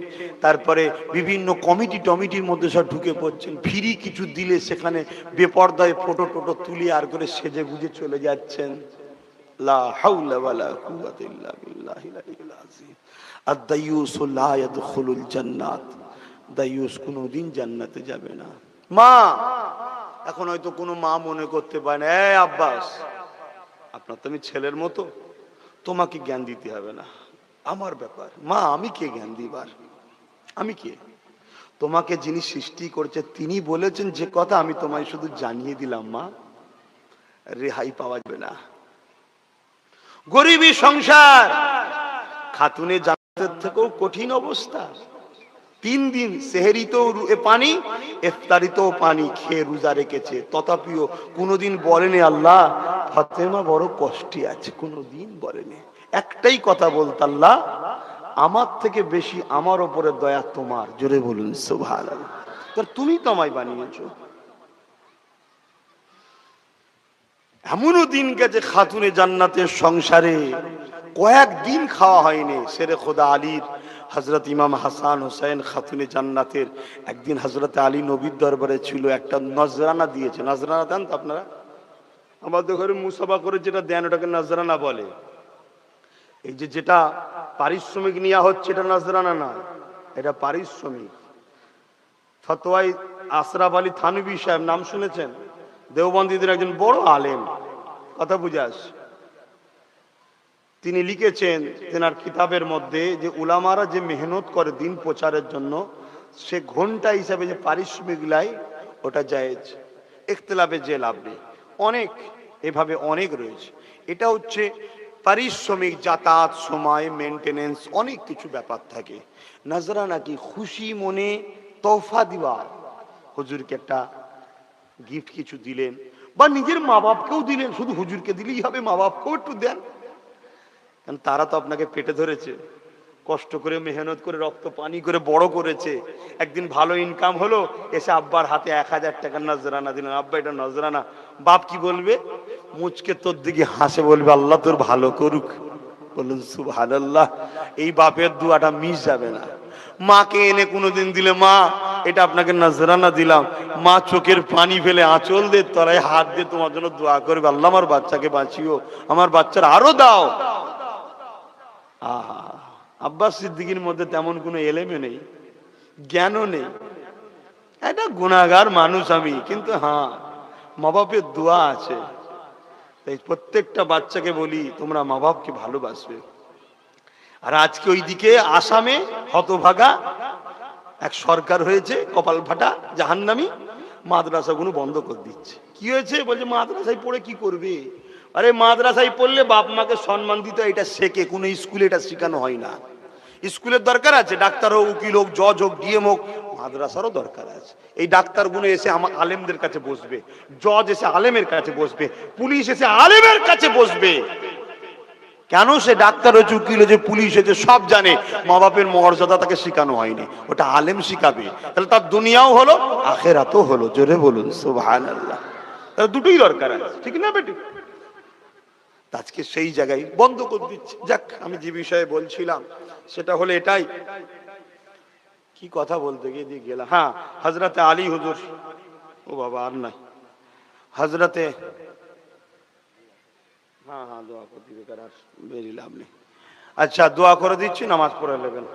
তারপরে বিভিন্ন কমিটির মধ্যে সব ঢুকে পড়ছেন, ফ্রি কিছু দিলে সেখানে বেপরদায় ফটো টোটো তুলে আর করে সেজে গুজে চলে যাচ্ছেন। লা হাওলা ওয়ালা কুওয়াতা ইল্লা বিল্লাহিল আলিয়্যিল আযীম। আদ-দায়্যুসু লা ইয়াদখুলুল জান্নাত, দায়্যুস কোনোদিন জান্নাতে যাবে না। মা, এখন হয়তো কোনো মা মনে করতে পারে না, এই আব্বাস আপনার তো আমি ছেলের মতো, তোমাকে জ্ঞান দিতে হবে না, আমার ব্যাপার। মা, আমি কে জ্ঞান দিবার? আমি কে? তোমাকে যিনি সৃষ্টি করেছে তিনি বলেছেন যে কথা আমি তোমায় শুধু জানিয়ে দিলাম। মা, রেহাই পাওয়া যাবে না। গরিবী সংসার, খাতুনে জান্নাতের থেকেও কঠিন অবস্থা। 3 দিন সেহরিতেও পানি, ইফতারিতেও পানি খেয়ে রোজা রেখেছে, তথাপিও কোনোদিন বলেনি আল্লাহ ফাতেমা বড় কষ্টে আছে, কোনোদিন বলেনি। একটাই কথা বলতো, আল্লাহ আমার থেকে বেশি আমার উপরে দয়া তোমার। জোরে বলুন সুবহানাল্লাহ। তুমি তো আমায় বানিয়েছো। এমনও দিন গেছে খাতুনে জান্নাতের সংসারে কয়েকদিন খাওয়া হয়নি। শেরে খোদা আলীর হযরত ইমাম হাসান হোসেন খাতুনে জান্নাতের একদিন হযরত আলী নবীর দরবারে ছিল, একটা নজরানা দিয়েছে। নজরানা দেন তো আপনারা? আমাদের ঘরে মুসাফা করে যেটা দেন ওটাকে নজরানা বলে। এই যে যেটা পারিশ্রমিক নেওয়া হচ্ছে এটা নজরানা না, এটা পারিশ্রমিক। ফতোয়ায় আশরাফ আলী থানভী সাহেব, নাম শুনেছেন? দেওবন্দীদের একজন বড় আলেম, কথা বুঝে আসে। তিনি লিখেছেন তেনার কিতাবের মধ্যে যে উলামারা যে মেহনত করে দিন প্রচারের জন্য, সে ঘন্টা হিসাবে যে পারিশ্রমিক লাই ওটা জায়েজ, ইখতিলাফে যে লাভ নেই। অনেক এভাবে অনেক রয়েছে। এটা হচ্ছে পারিশ্রমিক, যাতায়াত, সময়, মেনটেনেন্স, অনেক কিছু ব্যাপার থাকে। নজরানা কি খুশি মনে তোহফা দিবা, হুজুরকে একটা গিফট কিছু দিলেন বা নিজের মা বাপকেও দিলেন, শুধু হুজুরকে দিলেই হবে, মা বাপকেও একটু দেন, কারণ তারা তো আপনাকে পেটে ধরেছে, কষ্ট করে মেহনত করে রক্ত পানি করে বড় করেছে। একদিন ভালো ইনকাম হলো, এসে আব্বার হাতে 1000 টাকার নজরানা দিলেন, আব্বা এটা নজরানা। বাপ কি বলবে? মুচকে তোর দিকে হাসে বলবে আল্লাহ তোর ভালো করুক। বলুন সুবহানাল্লাহ। এই বাপের দুয়াটা মিস যাবে না। মাকে এনে কোনোদিন দিলে, মা এটা আপনাকে নজরানা দিলাম, মা চোখের পানি ফেলে আঁচল দিয়ে তলায় হাত দিয়ে তোমার জন্য দোয়া করবে, আল্লাহ আমার বাচ্চাকে বাঁচিও, আমার বাচ্চার আরো দাও। আহা, আব্বাস সিদ্দিকীর মধ্যে তেমন কোনো এলেমে নেই, জ্ঞানও নেই, এটা গুনাহগার মানুষ আমি, কিন্তু হ্যাঁ মা বাপের দোয়া আছে। তাই প্রত্যেকটা বাচ্চাকে বলি তোমরা মা বাপকে ভালোবাসবে। আর আজকে ওইদিকে আসামে হতভাগা এক সরকার হয়েছে, কপাল ফাটা জাহান্নামী, মাদ্রাসাগুলো বন্ধ করে দিচ্ছে। কি হয়েছে? বলছে মাদ্রাসায় পড়ে কি করবে? আরে মাদ্রাসায় পড়লে বাপ মাকে সম্মান দিতে এটা শেখে, কোনো স্কুলে এটা শেখানো হয় না। স্কুলের দরকার আছে, ডাক্তার হোক, উকিল হোক, জজ হোক, ডিএম হোক, মাদ্রাসারও দরকার আছে। এই ডাক্তারগুলো এসে আমার আলেমদের কাছে বসবে, জজ এসে আলেমের কাছে বসবে, পুলিশ এসে আলেমের কাছে বসবে। কেন? সে ডাক্তার হয়েছে, উকিল হয়েছে, পুলিশ হয়েছে, সব জানে। মা বাপের মর্যাদা তাকে শেখানো হয়নি, ওটা আলেম শিখাবে। তাহলে তার দুনিয়াও হলো, আখেরাতও হলো। জোরে বলুন সুবহানাল্লাহ। তাহলে দুটোই দরকার আছে, ঠিক না বেটি? আজকে সেই জায়গায় বন্ধ করে দিচ্ছে। যাক, আমি যে বিষয়ে বলছিলাম সেটা হলো এটাই। কি কথা বলতে গিয়ে দিয়ে গেলাম, হ্যাঁ, হযরতে আলী হুজুর, ও বাবা আর নাই, হযরতে, হ্যাঁ হ্যাঁ দোয়া করে দিবে, আর বেরিয়ে লাভ নেই। আচ্ছা, দোয়া করে দিচ্ছি, নামাজ পড়ে নেবেন।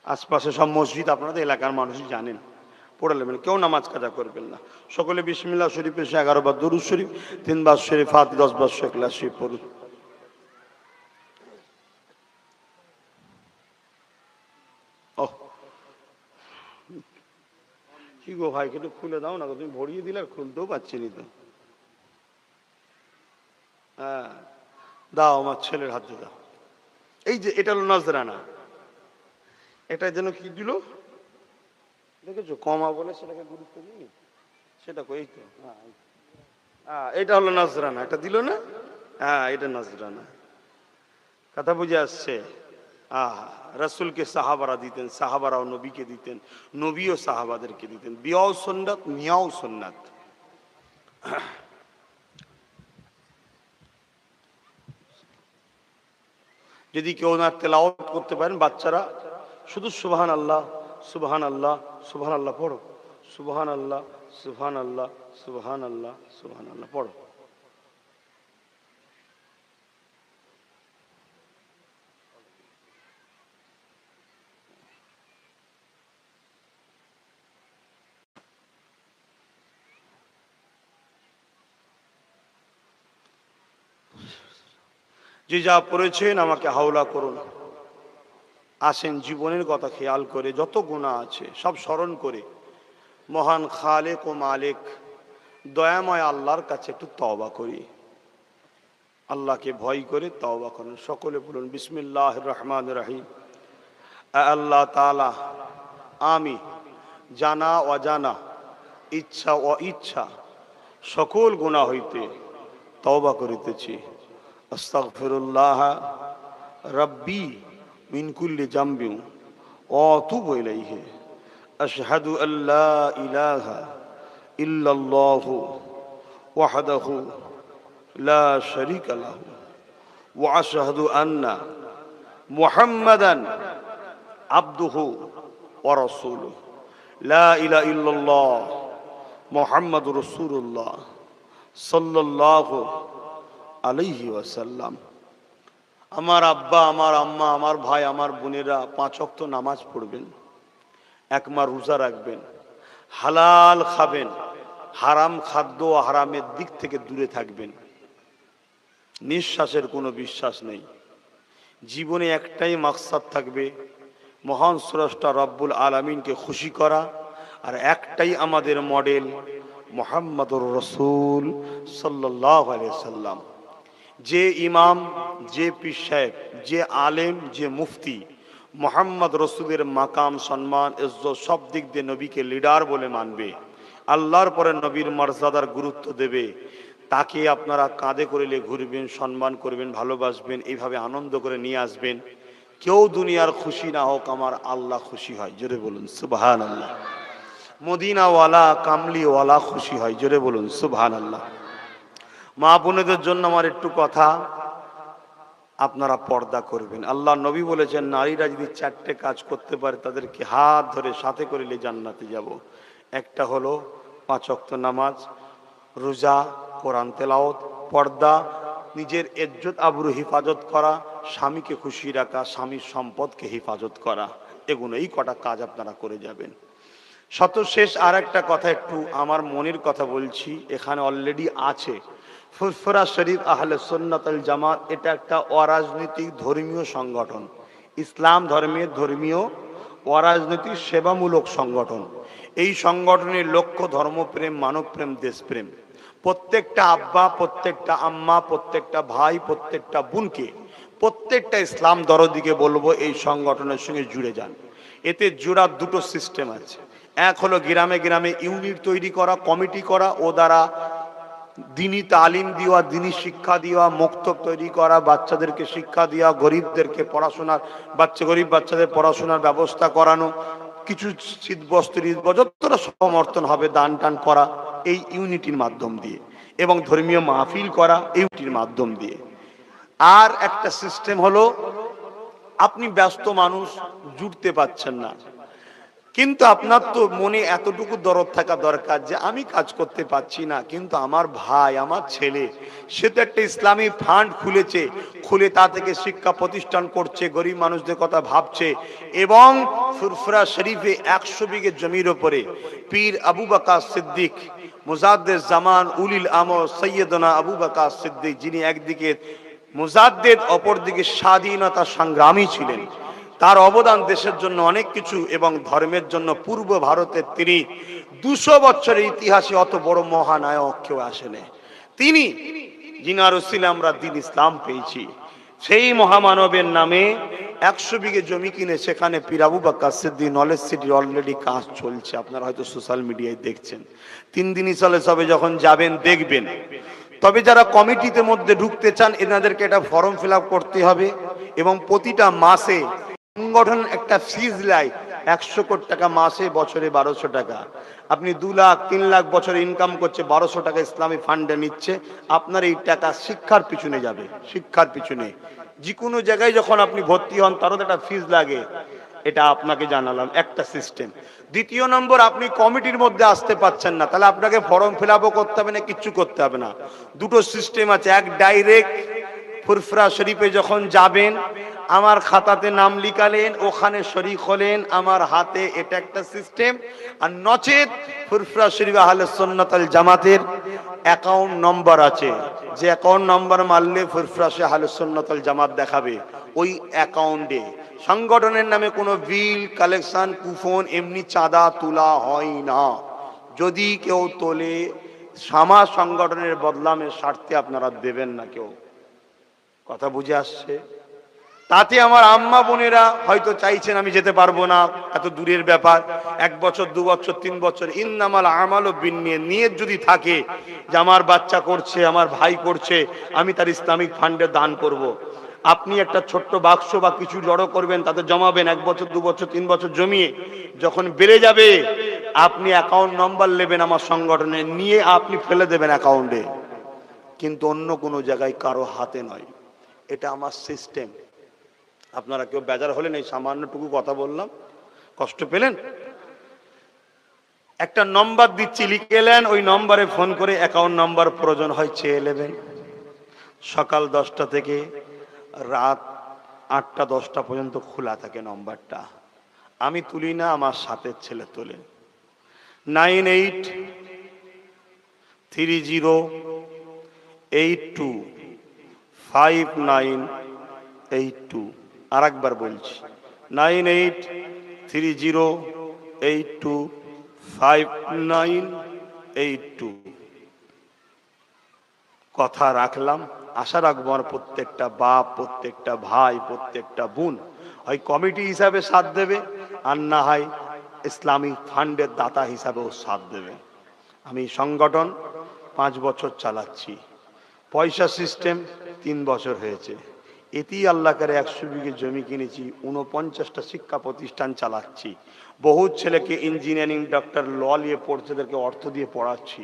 আশপাশে সব মসজিদ আপনাদের এলাকার মানুষই জানেন, পড়ে নেবেন, কেউ নামাজ কাজা করবেন না। সকলে বিসমিল্লাহ শরীফ এসে 11 বার দরুদ শরীফ, 3 বার শরীফ, 10 বার ইখলাস শরীফ পড়ুন। ওহ, কি গো ভাই, একটু খুলে দাও না, তুমি ভরিয়ে দিলে আর খুলতেও পারছি নি তো। হ্যাঁ দাও, আমার ছেলের হাতে দাও। এই যে এটা হলো নজরানা, এটা যেন কি দিল দেখেছো, কমা বলে সেটাকে গুরুত্ব দিই, সেটা কই তো, হ্যাঁ এটা হলো নজরানা, এটা দিল না, হ্যাঁ এটা নজরানা। কথা বুঝে আসছে? রাসূলকে সাহাবারা দিতেন, সাহাবারাও নবীকে দিতেন, নবীও সাহাবাদেরকে দিতেন। বিয়াও সুন্নাত, মিয়াও সুন্নাত। যদি কেউ না তেলাওয়াত করতে পারেন, বাচ্চারা শুধু সুবহান আল্লাহ, সুবহান আল্লাহ, সুবহান আল্লাহ পড়ো, সুবহান আল্লাহ, সুবহান আল্লাহ, সুবহান আল্লাহ, সুবহান আল্লাহ পড়ো। যে যা পড়েছেন আমাকে হাওলা করুন। আসেন জীবনের কথা খেয়াল করে, যত গুনাহ আছে সব স্মরণ করে মহান খালেক ও মালিক দয়াময় আল্লাহর কাছে একটু তওবা করি। আল্লাহকে ভয় করে তওবা করুন। সকলে বলুন বিসমিল্লাহির রহমানির রহিম। আল্লাহ তাআলা, আমি জানা অজানা, ইচ্ছা ও ইচ্ছা সকল গুনাহ হইতে তওবা করিতেছি। আস্তাগফিরুল্লাহ রাব্বি মিন কুল্লি জামবিন ওয়া আতুবু ইলাইহি। আশহাদু আল্লা ইলাহা ইল্লাল্লাহু ওয়াহদাহু লা শারীকা লাহু ওয়া আশহাদু আন্না মুহাম্মাদান আবদুহু ওয়া রাসূলুহু। লা ইলাহা ইল্লাল্লাহ মুহাম্মাদুর রাসূলুল্লাহ সাল্লাল্লাহু আলাইহি ওয়াসাল্লাম। আমার আব্বা, আমার আম্মা, আমার ভাই, আমার বোনেরা 5 ওয়াক্ত নামাজ পড়বেন, এক মাস রোজা রাখবেন, হালাল খাবেন, হারাম খাদ্য হারামের দিক থেকে দূরে থাকবেন। নিঃশ্বাসের কোনো বিশ্বাস নেই। জীবনে একটাই মাকসাদ থাকবে, মহান স্রষ্টা রব্বুল আলামিনকে খুশি করা। আর একটাই আমাদের মডেল, মুহাম্মাদুর রাসূল সাল্লাল্লাহু আলাইহি সাল্লাম। যে ইমাম, যে পীর সাহেব, যে আলেম, যে মুফতি মোহাম্মদ রসুলের মাকাম, সম্মান, ইজ্জত সব দিক দিয়ে নবীকে লিডার বলে মানবে, আল্লাহর পরে নবীর মর্যাদার গুরুত্ব দেবে, তাকে আপনারা কাঁধে করে নিয়ে ঘুরবেন, সম্মান করবেন, ভালোবাসবেন, এইভাবে আনন্দ করে নিয়ে আসবেন। কেউ দুনিয়ার খুশি না হোক, আমার আল্লাহ খুশি হয়। জোরে বলুন সুবহানাল্লাহ। মদিনাওয়ালা, কামলিওয়ালা খুশি হয়। জোরে বলুন সুবহানাল্লাহ। মা বোনেদের জন্য আমার একটু কথা, আপনারা পর্দা করবেন। আল্লাহ নবী বলেছেন, নারীরা যদি 4টে কাজ করতে পারে তাদেরকে হাত ধরে সাথে করে নিয়ে জান্নাতে যাব। একটা হলো 5 ওয়াক্ত নামাজ, রোজা, কোরআন তেলাওয়াত, পর্দা, নিজের ইজ্জত আবরু হেফাজত করা, স্বামীকে খুশি রাখা, স্বামীর সম্পদকে হেফাজত করা। এগুলো এই কটা কাজ আপনারা করে যাবেন। শেষ আর একটা কথা, একটু আমার মনের কথা বলছি, এখানে অলরেডি আছে ফুরফুরা শরীফ আহলে সুন্নাত আল জামাত। এটা একটা অরাজনৈতিক ধর্মীয় সংগঠন, ইসলাম ধর্মের ধর্মীয় অরাজনৈতিক সেবামূলক সংগঠন। এই সংগঠনের লক্ষ্য ধর্মপ্রেম, মানবপ্রেম, দেশপ্রেম। প্রত্যেকটা আব্বা, প্রত্যেকটা আম্মা, প্রত্যেকটা ভাই, প্রত্যেকটা বোনকে, প্রত্যেকটা ইসলাম দরদিকে বলবো এই সংগঠনের সঙ্গে জুড়ে যান। এতে জোড়ার দুটো সিস্টেম আছে। এক হলো গ্রামে গ্রামে ইউনিট তৈরি করা, কমিটি করা, ও দ্বারা দিনী তালিম দেওয়া, দিনী শিক্ষা দেওয়া, মক্তব তৈরি করা, বাচ্চাদেরকে শিক্ষা দেওয়া, গরিবদেরকে পড়াশোনার, গরিব বাচ্চাদের পড়াশোনার ব্যবস্থা করানো, কিছু শীত বস্ত্র যতটা সমর্থন হবে দান টান করা এই ইউনিটির মাধ্যম দিয়ে, এবং ধর্মীয় মাহফিল করা ইউনিটির মাধ্যম দিয়ে। আর একটা সিস্টেম হলো, আপনি ব্যস্ত মানুষ, জুটতে পারছেন না, কিন্তু আপনার তো মনে এতটুকু দরদ থাকা দরকার যে আমি কাজ করতে পারছি না, কিন্তু আমার ভাই, আমার ছেলে, সে তো একটা ইসলামী ফান্ড খুলেছে, খুলে তা থেকে শিক্ষা প্রতিষ্ঠান করছে, গরিব মানুষদের কথা ভাবছে, এবং ফুরফুরা শরীফে 100 বিঘে জমির ওপরে পীর আবু বকর সিদ্দিক মুজাদ্দিদ জামান উলিল আমর সৈয়দনা আবু বকর সিদ্দিক, যিনি একদিকে মুজাদ্দিদ, অপরদিকে স্বাধীনতা সংগ্রামী ছিলেন, তার অবদান দেশের জন্য অনেক কিছু, এবং ধর্মের জন্য পূর্ব ভারতের তিনি 200 বছরের ইতিহাসে অত বড় মহানায়ক কেউ আসেনি। তিনি, যিনার উসিলে আমরা দ্বীন ইসলাম পেয়েছি, সেই মহামানবের নামে 100 বিঘে জমি কিনে সেখানে পীর আবু বকর সিদ্দিক নলেজ সিটির অলরেডি কাজ চলছে, আপনারা হয়তো সোশ্যাল মিডিয়ায় দেখছেন। 3 দিনই চলে, সবে যখন যাবেন দেখবেন। তবে যারা কমিটিতে মধ্যে ঢুকতে চান, এনাদেরকে একটা ফর্ম ফিল আপ করতে হবে, এবং প্রতিটা মাসে সংগঠন একটা ফিজ লাই 100 কোটি টাকা মাসে, বছরে 1200 টাকা। আপনি 2 লাখ 3 লাখ বছরে ইনকাম করছে, 1200 টাকা ইসলামী ফান্ডে নিচ্ছে। আপনার এই টাকা শিক্ষার পিছনে যাবে, শিক্ষার পিছনে। যে কোনো জায়গায় যখন আপনি ভর্তি হন তারও একটা ফিজ লাগে, এটা আপনাকে জানালাম, একটা সিস্টেম। দ্বিতীয় নম্বর, আপনি কমিটির মধ্যে আসতে পাচ্ছেন না, তাহলে আপনাকে ফর্ম ফিল আপও করতে হবে না, কিচ্ছু করতে হবে না। দুটো সিস্টেম আছে, এক ডাইরেক্ট ফুরফুরা শরীফে যখন যাবেন, আমার খাতাতে নাম লিখালেন, ওখানে শরীক হলেন আমার হাতে, এটা একটা সিস্টেম। আর নচেত ফুরফুরা শরীফ আহলে সুন্নাত আল জামাতের অ্যাকাউন্ট নম্বর আছে, যে অ্যাকাউন্ট নম্বর মারলে ফুরফুরা শরীফ আহলে সুন্নাত আল জামাত দেখাবে, ওই অ্যাকাউন্টে সংগঠনের নামে কোনো বিল, কালেকশন, কুপন, এমনি চাঁদা তোলা হয় না। যদি কেউ তোলে, সমাজ সংগঠনের বদলামের স্বার্থে আপনারা দেবেন না কেউ। কথা বুঝে আসছে? তাতে আমার আম্মা বোনেরা হয়তো চাইছেন আমি যেতে পারবো না, এত দূরের ব্যাপার, 1 বছর 2 বছর 3 বছর, ইন্নামাল আমালু বিন্নিয়াত, নিয়ত যদি থাকে যে আমার বাচ্চা করছে, আমার ভাই করছে, আমি তার ইসলামিক ফান্ডে দান করব। আপনি একটা ছোট্ট বাক্স বা কিছু জড়ো করবেন, তাতে জমাবেন, 1 বছর 2 বছর 3 বছর জমিয়ে যখন বেড়ে যাবে, আপনি অ্যাকাউন্ট নম্বর নেবেন আমার সংগঠনে, নিয়ে আপনি ফেলে দেবেন অ্যাকাউন্টে, কিন্তু অন্য কোনো জায়গায় কারো হাতে নয়। এটা আমার সিস্টেম। আপনারা কেউ বেজার হলেন এই সামান্যটুকু কথা বললাম? কষ্ট পেলেন? একটা নম্বর দিচ্ছি, লিখে এলেন, ওই নম্বরে ফোন করে অ্যাকাউন্ট নম্বর প্রয়োজন হয় চেয়ে নেবেন। সকাল 10টা থেকে রাত 8টা 10টা পর্যন্ত খোলা থাকে নম্বরটা। আমি তুলি না, আমার সাথে ছেলে তোলে। 9830825982। আর একবার বলছি, 9830825982। কথা রাখলাম। আশা রাখবো আমার প্রত্যেকটা বাপ, প্রত্যেকটা ভাই, প্রত্যেকটা বোন হয় কমিটি হিসাবে সাথ দেবে, আর না হয় ইসলামিক ফান্ডের দাতা হিসাবেও সাথ দেবে। আমি সংগঠন 5 বছর চালাচ্ছি, পয়সা সিস্টেম 3 বছর হয়েছে। এতেই আল্লাহ করে 100 বিঘে জমি কিনেছি, 49টা শিক্ষা প্রতিষ্ঠান চালাচ্ছি, বহু ছেলেকে ইঞ্জিনিয়ারিং, ডক্টর, ল নিয়ে পড়ছে, তাদেরকে অর্থ দিয়ে পড়াচ্ছি।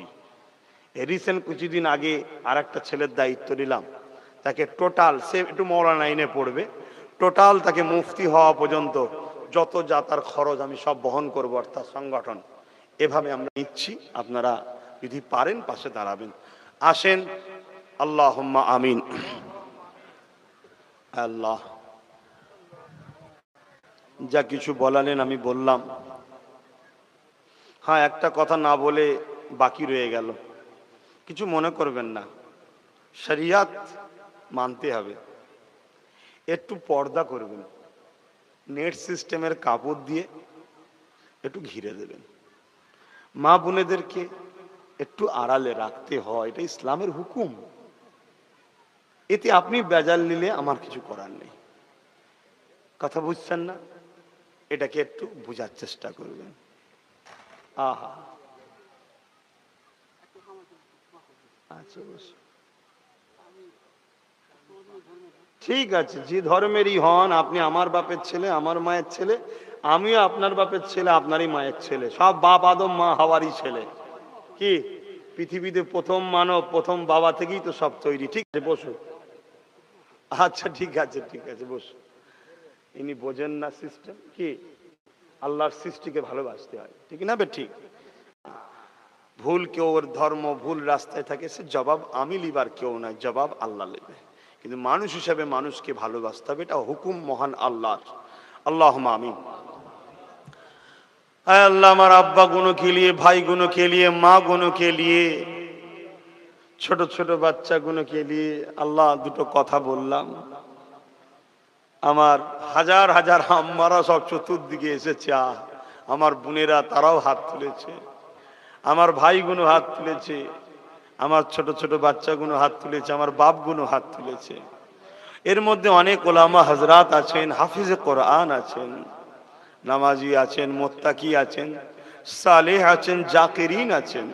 রিসেন্ট কিছুদিন আগে আর একটা ছেলের দায়িত্ব নিলাম, তাকে টোটাল, সে একটু মৌলানা আইনে পড়বে, টোটাল তাকে মুফতি হওয়া পর্যন্ত যত যা তার খরচ আমি সব বহন করবো, অর্থাৎ সংগঠন। এভাবে আমরা নিচ্ছি, আপনারা যদি পারেন পাশে দাঁড়াবেন। আসেন, আল্লাহুম্মা আমিন। আল্লাহ যা কিছু বলালেন আমি বললাম। হ্যাঁ, একটা কথা না বলে বাকি রয়ে গেল, কিছু মনে করবেন না, শরিয়াত মানতে হবে, একটু পর্দা করবেন, নেট সিস্টেমের কাপড় দিয়ে একটু ঘিরে দেবেন, মা বোনেদেরকে একটু আড়ালে রাখতে হয়, এটা ইসলামের হুকুম। এতে আপনি বেজাল নিলে আমার কিছু করার নেই। কথা বুঝছেন না? এটাকে একটু বোঝার চেষ্টা করবেন। আহা, আচ্ছা, ঠিক আছে, যে ধর্মেরই হন, আপনি আমার বাপের ছেলে, আমার মায়ের ছেলে, আমিও আপনার বাপের ছেলে, আপনারই মায়ের ছেলে, সব বাপ আদম মা হাওয়ারই ছেলে। কি পৃথিবীতে প্রথম মানব, প্রথম বাবা থেকেই তো সব তৈরি। ঠিক আছে, বসুন। আচ্ছা, ঠিক আছে, ঠিক আছে, বসুন। ইনি বোঝেন না সিস্টেম কি, আল্লাহর সৃষ্টিকে ভালোবাসতে হয়, ঠিক না? ঠিক। ভুল কেউ, ওর ধর্ম ভুল রাস্তায় থাকে, সে জবাব আমি লিবার কেউ নয়, জবাব আল্লাহ নেবে। কিন্তু মানুষ হিসাবে মানুষকে ভালোবাসতে হবে, এটা হুকুম মহান আল্লাহর। আল্লাহুম্মা আমিন। আয় আল্লাহ, আমার আব্বা গুনো কে লিয়ে, ভাই গুনো কে লিয়ে, মা গুনো কে লিয়ে, ছোট ছোট বাচ্চা গুনো কে লিয়ে আল্লাহ দুটো কথা বললাম। আমার হাজার হাজার আম্মারা সব চতুর্দিকে এসেছে, আমার বোনেরা তারাও হাত তুলেছে, আমার ভাইগুলো হাত তুলেছে, আমার ছোট ছোট বাচ্চাগুলো হাত তুলেছে, আমার বাপগুলো হাত তুলেছে। এর মধ্যে অনেক ওলামা হযরত আছেন, হাফিজে কোরআন আছেন, নামাজি আছেন, মুত্তাকি আছেন, সালেহ আছেন, জাকিরিন আছেন।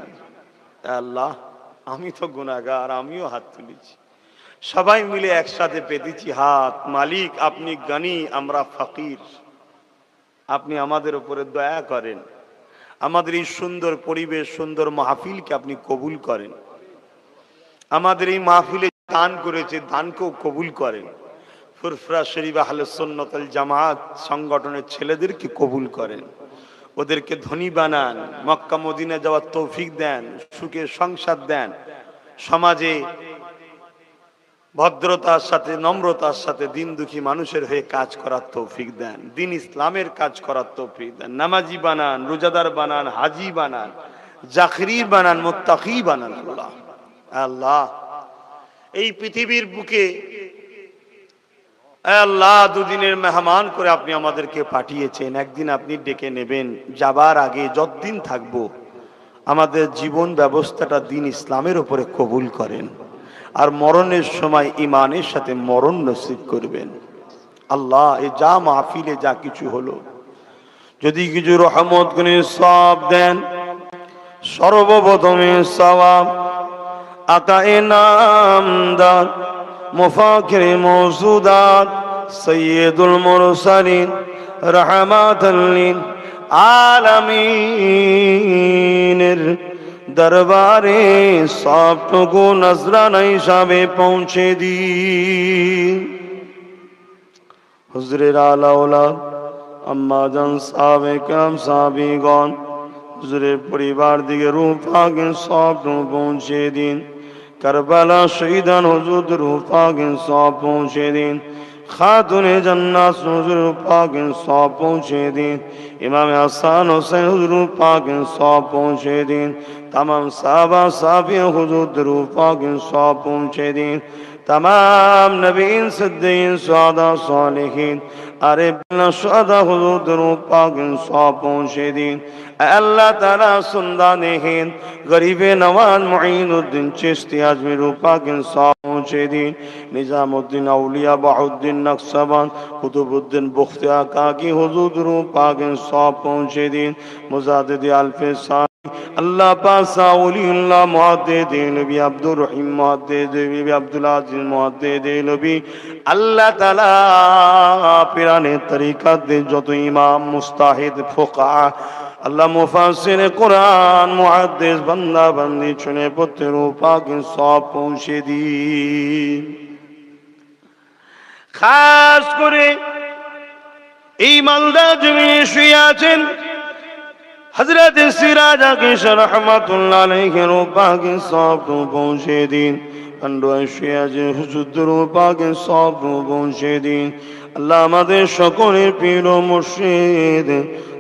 আল্লাহ, আমি তো গুনাহগার, আমিও হাত তুলেছি, সবাই মিলে একসাথে পেতেছি হাত। মালিক আপনি গনি, আমরা ফকির, আপনি আমাদের উপরে দয়া করেন, আমাদের এই সুন্দর পরিবেশ, সুন্দর মাহফিলকে আপনি কবুল করেন, আমাদের এই মাহফিলে দান করেছে দানকেও কবুল করেন, ফুরফুরা শরীফ আহলে সুন্নাত ওয়াল জামাত সংগঠনের ছেলেদেরকে কবুল করেন, ওদেরকে ধনী বানান, মক্কা মদিনা যাওয়ার তৌফিক দেন, সুখের সংসার দেন, সমাজে ভদ্রতার সাথে, নম্রতার সাথে দিন দুঃখী মানুষের হয়ে কাজ করার তৌফিক দেন, দিন ইসলামের কাজ করার তৌফিক দেন, নামাজি বানান, রোজাদার বানান, হাজি বানান, জাকির বানান, মুত্তাকি বানান। আল্লাহ, আল্লাহ এই পৃথিবীর বুকে আল্লাহ দুদিনের মেহমান করে আপনি আমাদেরকে পাঠিয়েছেন, একদিন আপনি ডেকে নেবেন। যাবার আগে যতদিন থাকবো আমাদের জীবন ব্যবস্থাটা দিন ইসলামের উপরে কবুল করেন, আর মরণের সময় ইমানের সাথে মরণ নসিব করবেন। আল্লাহ, এ যা মাহফিলে যা কিছু হলো, যদি কিছু রহমত করে সব দেন, সর্বপ্রথমে সওয়াব আতায়ে নামদার মুফাখির মওজুদাত সাইয়্যিদুল মুরসালিন রাহমাতাল লিল আলামিনের দরবারে সবটুকু নজরানা হিসাবে পৌঁছে দিন। হুজুরের আলা ওলাদ, আম্মা জান, সাহাবে কেরাম, সাহাবীগণ, হুজুরের পরিবার দিকে রূহ পাকে সবটুকু পৌঁছে দিন। কারবালা শহীদান হুজুর রূহ পাকে সব পৌঁছে দিন। খাতুনে জান্নাত হুজুর পাকে সব পৌঁছে দিন। ইমাম হাসান হোসেন হুজুর পাকে সব পৌঁছে দিন। तमाम साहबा साहबियों हुजूर दरूद पाक सौ पहुँचे दिन। तमाम नबीन सिद्दीन सुहादा सालिहीन आरिफ शुहदा हुजूर दुरूद पाक इंसाफ पहुँचे दिन। अल्लाह ताला सुंदाने हिंद गरीबे नवाज मुईनुद्दीन चिश्ती अजमेर पाक इंसाफ पहुँचे दिन। निजामुद्दीन औलिया बहाउद्दीन नक्शबंद कुतुबुद्दीन बुख्तियार काकी हुजूर दुरूद पाक इंसाफ पहुँचे दिन। मुजाद्दिद अल्फे अल्लाह पासा उलिल्लाह मुहद्दिद नबी अब्दुर रहीम मुहद्दिद नबी अब्दुल अजीज मुहद्दिद नबी अल्लाह ताला पिराने तरीका दे जो तो इमाम मुस्ताहिद फुक़हा अल्लाह मुफस्सिर कुरान मुहद्दिस बंदा बंदी चुने पुत्र पाक सब पहुँचे दी। खास करे এই মালদা জমিনে শুয়ে আছেন हजरत सिराज किशन रहमतुल्लाह अलैहि पाक सब पहुँचे दिन। हुजूर पाक सब पहुँचे दिन। अल्लाह আমাদের সকলের পীর ও মুর্শিদ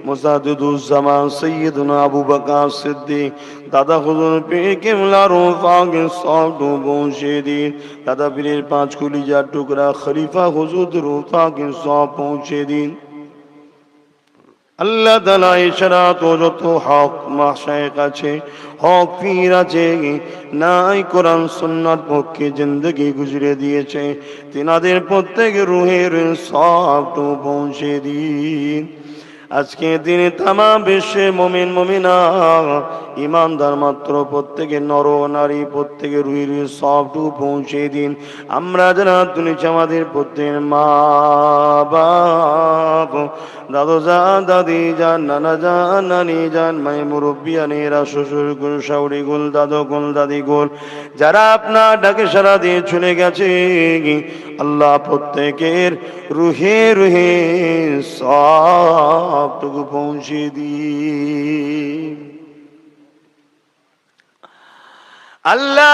মুজাদ্দিদুজ্জামান সৈয়দনা আবু বকর সিদ্দিক দাদা হুজুর পীর কিবলা পাক सब पहुँचे दिन। दादा পীরের পাঁচ কলিজার টুকরা খলিফা হুজুর পাক सब पहुँचे दिन। अल्लाह ताला इशारा तो जो तो हक माशाइख आछे हक पीर आछे नाई कुरान सुन्नत पक्षे जिंदगी गुजरे दिएছে तिनाদের प्रत्येक रूहेर सब तो पहुँचे दिन। আজকে দিনে তামাম বিশ্বে মুমিন মুমিনা ईमानदार मात्र प्रत्येक नर नारी प्रत्येक রুহির সবটু পৌঁছে দিন। আমরা যারা দুনিয়া আমাদের প্রত্যেক মা বাপ দাদু জান দাদি জান নানা জান নানি জান মাই মুরব্বিয়ানেরা শ্বশুর গুল শাশুড়ি গুল দাদু গুল দাদি গুল যারা আপনার ডাকে সাড়া দিয়ে চলে গেছে আল্লাহ প্রত্যেকের রুহে রুহে সবটুকু পৌঁছে দিন। আল্লাহ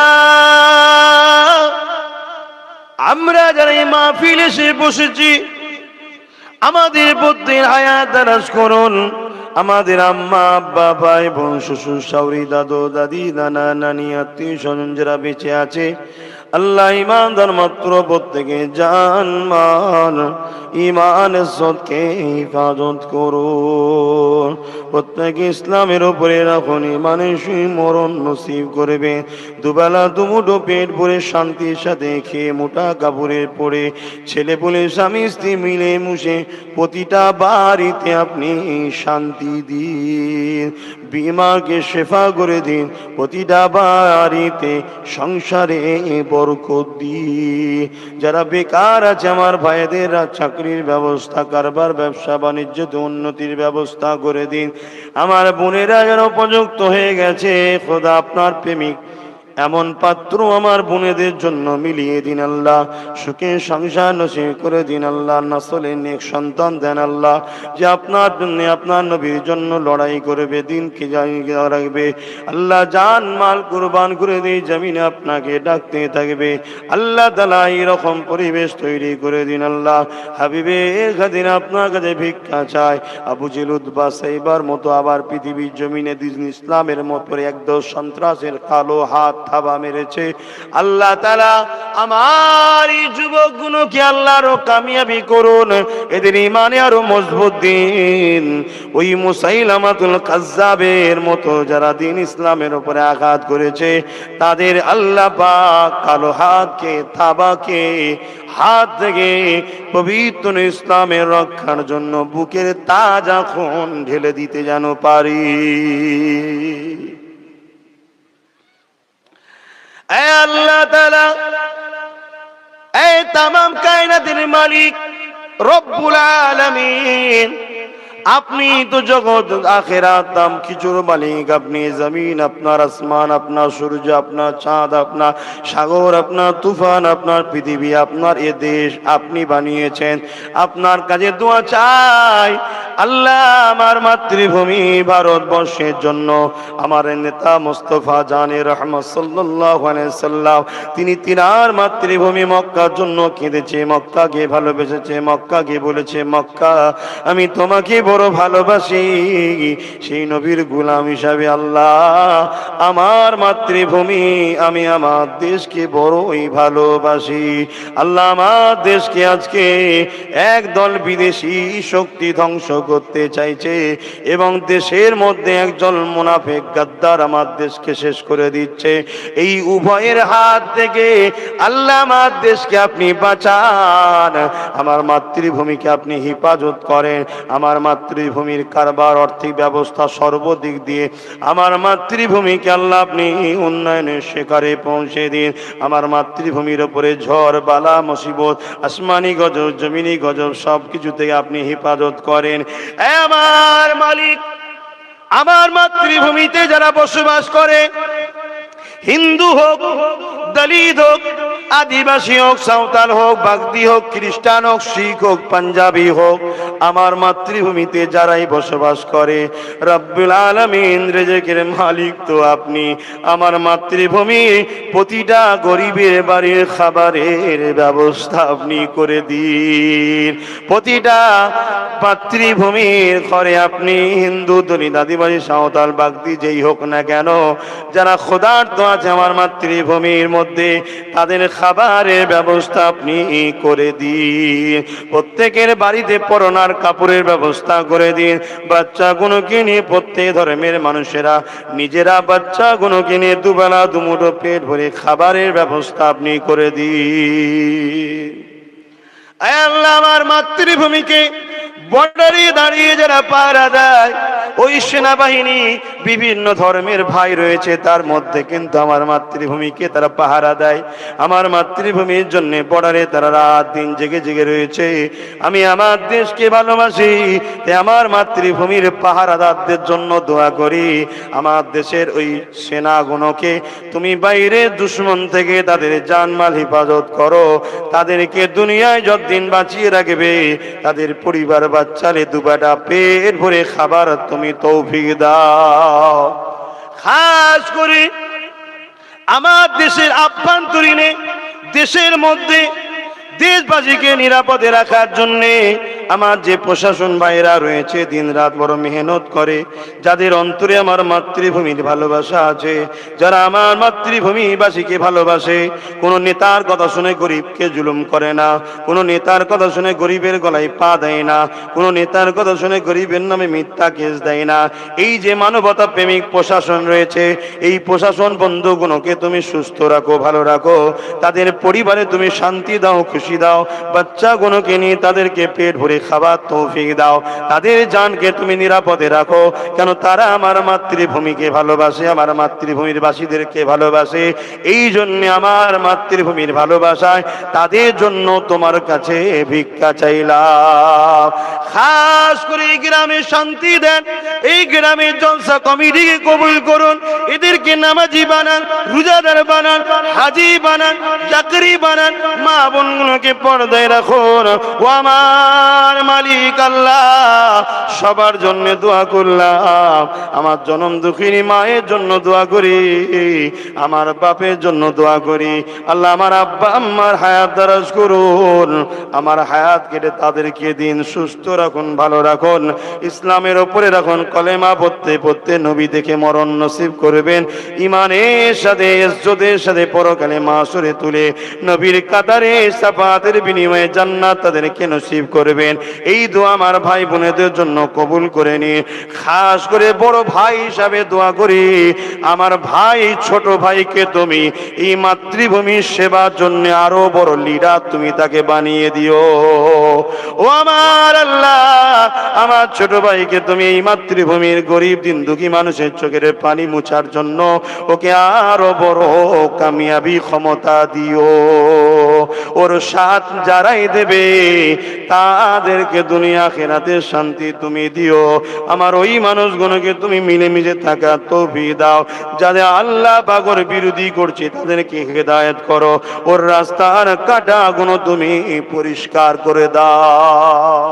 আমরা যারা এই মাহফিলে এসে বসেছি আমাদের প্রত্যেক হায়াত দারাজ করুন। আমাদের আম্মা আব্বা ভাই বোন শ্বশুর শাশুড়ি দাদু দাদি নানা নানি আত্মীয় স্বজন যারা বেঁচে আছে আল্লাহ ईमानदार मात्र प्रत्येके जान मान ईमान इज्जत के हिफाजत करुन। प्रत्येक इस्लामेर उपरे राखुन ईमानेर मरण नसीब करबे। दुबेला दुमुठो पेट भरे शांतिर साथे खेये मोटा कापड़ेर परे छेलेपुले स्वामी स्त्री मिले मुशे प्रतिटा बाड़ीते आपनि शांति दिन। बीमारके शेफा करे दिन। प्रतिटा बाड़ीते संसारे बरकत दिए। যারা বেকার আছে আমার ভাইদের চাকরির ব্যবস্থা কারবার ব্যবসা বাণিজ্যতে উন্নতির ব্যবস্থা করে দিন। আমার বোনেরা যেন উপযুক্ত হয়ে গেছে খোদা আপনার প্রেমিক এমন পাত্র আমার বোনেদের জন্য মিলিয়ে দিন আল্লাহ। সুখে সংসার নসিব করে দিন আল্লাহ। নসলে নেক সন্তান দেন আল্লাহ যে আপনার জন্য আপনার নবীর জন্য লড়াই করবে দিনকে রাখবে আল্লাহ। জান মাল কুরবান করে দিয়ে জমিনে আপনাকে ডাকতে থাকবে আল্লাহ তাআলা। এরকম পরিবেশ তৈরি করে দিন আল্লাহ। হাবিবে খাদিন আপনার কাছে ভিক্ষা চায় আবু জেল উতবা সাইবার মতো আবার পৃথিবীর জমিনে দিন ইসলামের মতো একদল সন্ত্রাসের কালো হাত থাবা মেরেছে আল্লাহ তাআলা আমার এই যুবকগুলোকে আল্লাহ আরো কামিয়াবি করুন। এদের ঈমানে আরো মজবুত দিন। ওই মুসাইলামাতুল কাজ্জাবের মতো যারা দিন ইসলামের উপরে আঘাত করেছে তাদের আল্লাহ পাক কালো হাতকে থাবাকে হাত থেকে পবিত্র ইসলামের রক্ষার জন্য বুকের তাজা খুন ঢেলে দিতে যেন পারি। ऐ अल्लाह ताला ऐ तमाम कायनातेर मालिक रब्बुल आलमीन আপনি তো জগৎ আখিরাত দাম কিছুর মালিক। আপনি জমিন আপনার আসমান আপনার সূর্য আপনার চাঁদ আপনার সাগর আপনার তুফান আপনার পৃথিবী আপনার এ দেশ আপনি বানিয়েছেন। আপনার কাছে দোয়া চাই আল্লাহ আমার মাতৃভূমি ভারতবর্ষের জন্য আমার নেতা মুস্তাফা জানে রহমত সাল্লাল্লাহু আলাইহি সাল্লাম তিনি তিনার মাতৃভূমি মক্কার জন্য কেঁদেছে, মক্কাকে ভালোবেসেছে, মক্কাকে বলেছে মক্কা আমি তোমাকে বড় ভালোবাসি। সেই নবীর গোলাম হিসাবে আল্লাহ আমার মাতৃভূমি আমি আমার দেশকে বড়ই ভালোবাসি। আল্লাহ আমার দেশকে আজকে একদল বিদেশি শক্তি ধ্বংস করতে চাইছে এবং দেশের মধ্যে একজন মুনাফিক গাদ্দার আমার দেশকে শেষ করে দিচ্ছে। এই উভয়ের হাত থেকে আল্লাহ আমার দেশকে আপনি বাঁচান, আমার মাতৃভূমিকে আপনি হেফাজত করেন, আমার মাতৃভূমির কারবার আর্থিক ব্যবস্থা সর্বদিক দিয়ে আমার মাতৃভূমিকে আল্লাহ আপনি উন্নয়নের শিখরে পৌঁছে দিন। আমার মাতৃভূমির উপরে ঝড় বালা মুসিবত আসমানি গজব জমিনি গজব সব কিছু থেকে আপনি হেফাজত করেন। আমার মালিক আমার মাতৃভূমিতে যারা বসবাস করে, হিন্দু হোক, দলিত হোক, আদিবাসী হোক, সাঁওতাল হোক, বাগদি হোক, খ্রিস্টান হোক, শিখ হোক, পাঞ্জাবি হোক, আমার মাতৃভূমিতে যারাই বসবাস করে রব্বুল আলামিন রিজকের মালিক তো আপনি। আমার মাতৃভূমি প্রতিটা গরিবের বাড়ির খাবারের ব্যবস্থা আপনি করে দিন। প্রতিটা মাতৃভূমির ঘরে আপনি হিন্দু দলিত আদিবাসী সাঁওতাল বাগদি যেই হোক না কেন যারা ক্ষুধার্ত আছে আমার মাতৃভূমির মধ্যে তাদের খাবারের ব্যবস্থা আপনি করে দিন। প্রত্যেকের বাড়িতে পরনার কাপড়ের ব্যবস্থা করে দিন। বাচ্চাগুলোকে নিয়ে প্রত্যেক ধর্মের মানুষেরা নিজেরা বাচ্চাগুলোকে নিয়ে দুবেলা দুমুঠো পেট ভরে খাবারের ব্যবস্থা আপনি করে দিন। আল্লাহ আমার মাতৃভূমিকে বর্ডারে দাঁড়িয়ে যারা পাহারা দেয়, ওই সেনাবাহিনী বিভিন্ন ধর্মের ভাই রয়েছে, তার মধ্যে কিন্তু আমার মাতৃভূমিকে তারা পাহারা দেয়। আমার মাতৃভূমির জন্য বর্ডারে তারা রাত দিন জেগে জেগে রয়েছে। আমি আমার দেশকে ভালোবাসি, তাই আমার মাতৃভূমির পাহারাদারদের জন্য দোয়া করি। আমার দেশের ওই সেনাগুলোকে তুমি বাইরে দুশ্মন থেকে তাদের জানমাল হেফাজত করো, তাদেরকে দুনিয়ায় যতদিন বাঁচিয়ে রাখবে, তাদের পরিবার বাচ্চালে দুবেলা পেট ভরে খাবার তুমি তৌফিক দাও। খাস করে আমার দেশের আভ্যন্তরীণে দেশের মধ্যে দেশবাসীকে নিরাপদে রাখার জন্যে আমার যে প্রশাসন ভাইরা রয়েছে দিন রাত বড় মেহনত করে, যাদের অন্তরে আমার মাতৃভূমির ভালোবাসা আছে, যারা আমার মাতৃভূমিবাসীকে ভালোবাসে, কোনো নেতার কথা শুনে গরিবকে জুলুম করে না, কোনো নেতার কথা শুনে গরিবের গলায় পা দেয় না, কোনো নেতার কথা শুনে গরিবের নামে মিথ্যা কেস দেয় না। এই যে মানবতা প্রেমিক প্রশাসন রয়েছে, এই প্রশাসন বন্ধুগুলোকে তুমি সুস্থ রাখো, ভালো রাখো, তাদের পরিবারে তুমি শান্তি দাও, খুশি দাও, বাচ্চাগুলোকে নিয়ে তাদেরকে পেট ভরে খাবার তৌফিক দাও, তাদের জানকে তুমি নিরাপদে রাখো। কেন তারা আমার মাতৃভূমিকে ভালোবাসে, আমার মাতৃভূমির বাসীদেরকে ভালোবাসে। এই জন্য আমার মাতৃভূমির ভালোবাসায় তাদের জন্য তোমার কাছে ভিক্ষা চাইলাম। খাস করে এই গ্রামে শান্তি দেন, এই গ্রামের জলসা কমিটিকে কবুল করুন, এদেরকে নামাজি বানান, রোজাদার বানান, হাজি বানান, চাকরি বানান, মা বোনগুলোকে পর্দায় রাখুন। ও আমার মালিক আল্লাহ, সবার জন্য দোয়া করলাম। আমার জনম দুঃখিনী মায়ের জন্য দোয়া করি, আমার বাপের জন্য দোয়া করি। আল্লাহ আমার আব্বা আম্মার হায়াত দারাজ করুন, আমার হায়াত কেটে তাদেরকে দিন সুস্থ রাখুন, ভালো রাখুন, ইসলামের ওপরে রাখুন, কলেমা পড়তে পড়তে নবী দেখে মরণ নসিব করবেন, ইমানের সাথে ইজ্জতের সাথে পরকালে মাসুরে তুলে নবীর কাতারে সাফাতের বিনিময়ে জান্নাত তাদেরকে নসিব করবেন। এই দোয়া আমার ভাই বোনেদের জন্য কবুল করে নিন। খাস করে বড় ভাই হিসাবে দোয়া করি, আমার ভাই ছোট ভাইকে তুমি এই মাতৃভূমির সেবার জন্য আরো বড় লিডার তুমি তাকে বানিয়ে দিও। ও আমার আল্লাহ, আমার ছোট ভাইকে তুমি এই মাতৃভূমির গরিব দিন দুঃখী মানুষের চোখের পানি মুছার জন্য ওকে আরো বড় কামিয়াবি ক্ষমতা দিও। ওর সাথ যারাই দেবে তাদেরকে দুনিয়া আখিরাতে শান্তি তুমি দিও। আমার ওই মানুষগুলোকে তুমি মিলেমিশে থাকা তৌফিক দাও, যাদের আল্লাহ পাকের বিরোধী করছে তাদেরকে হেদায়েত করো, ওর রাস্তার কাঁটাগুলো তুমি পরিষ্কার করে দাও।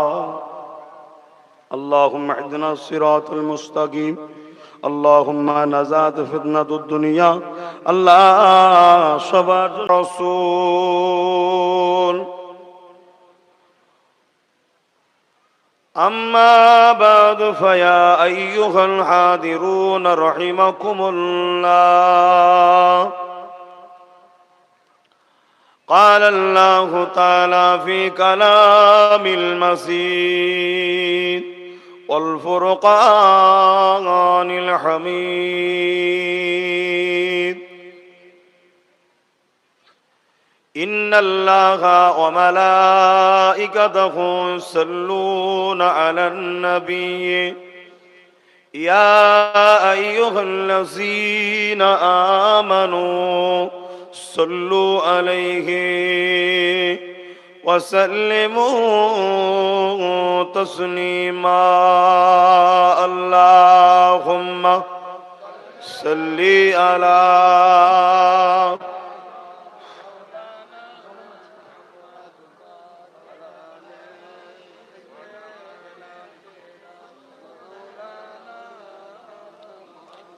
اللهم اهدنا الصراط المستقيم اللهم نزاد فتنة الدنيا الله صبر رسول أما بعد فيا أيها الحاضرون رحمكم الله قال الله تعالى في كلام المسيد والفرقان الحميد إن الله وملائكته يصلون على النبي يا أيها الذين آمنوا صلوا عليه وسلموا تسليما اللهم صل على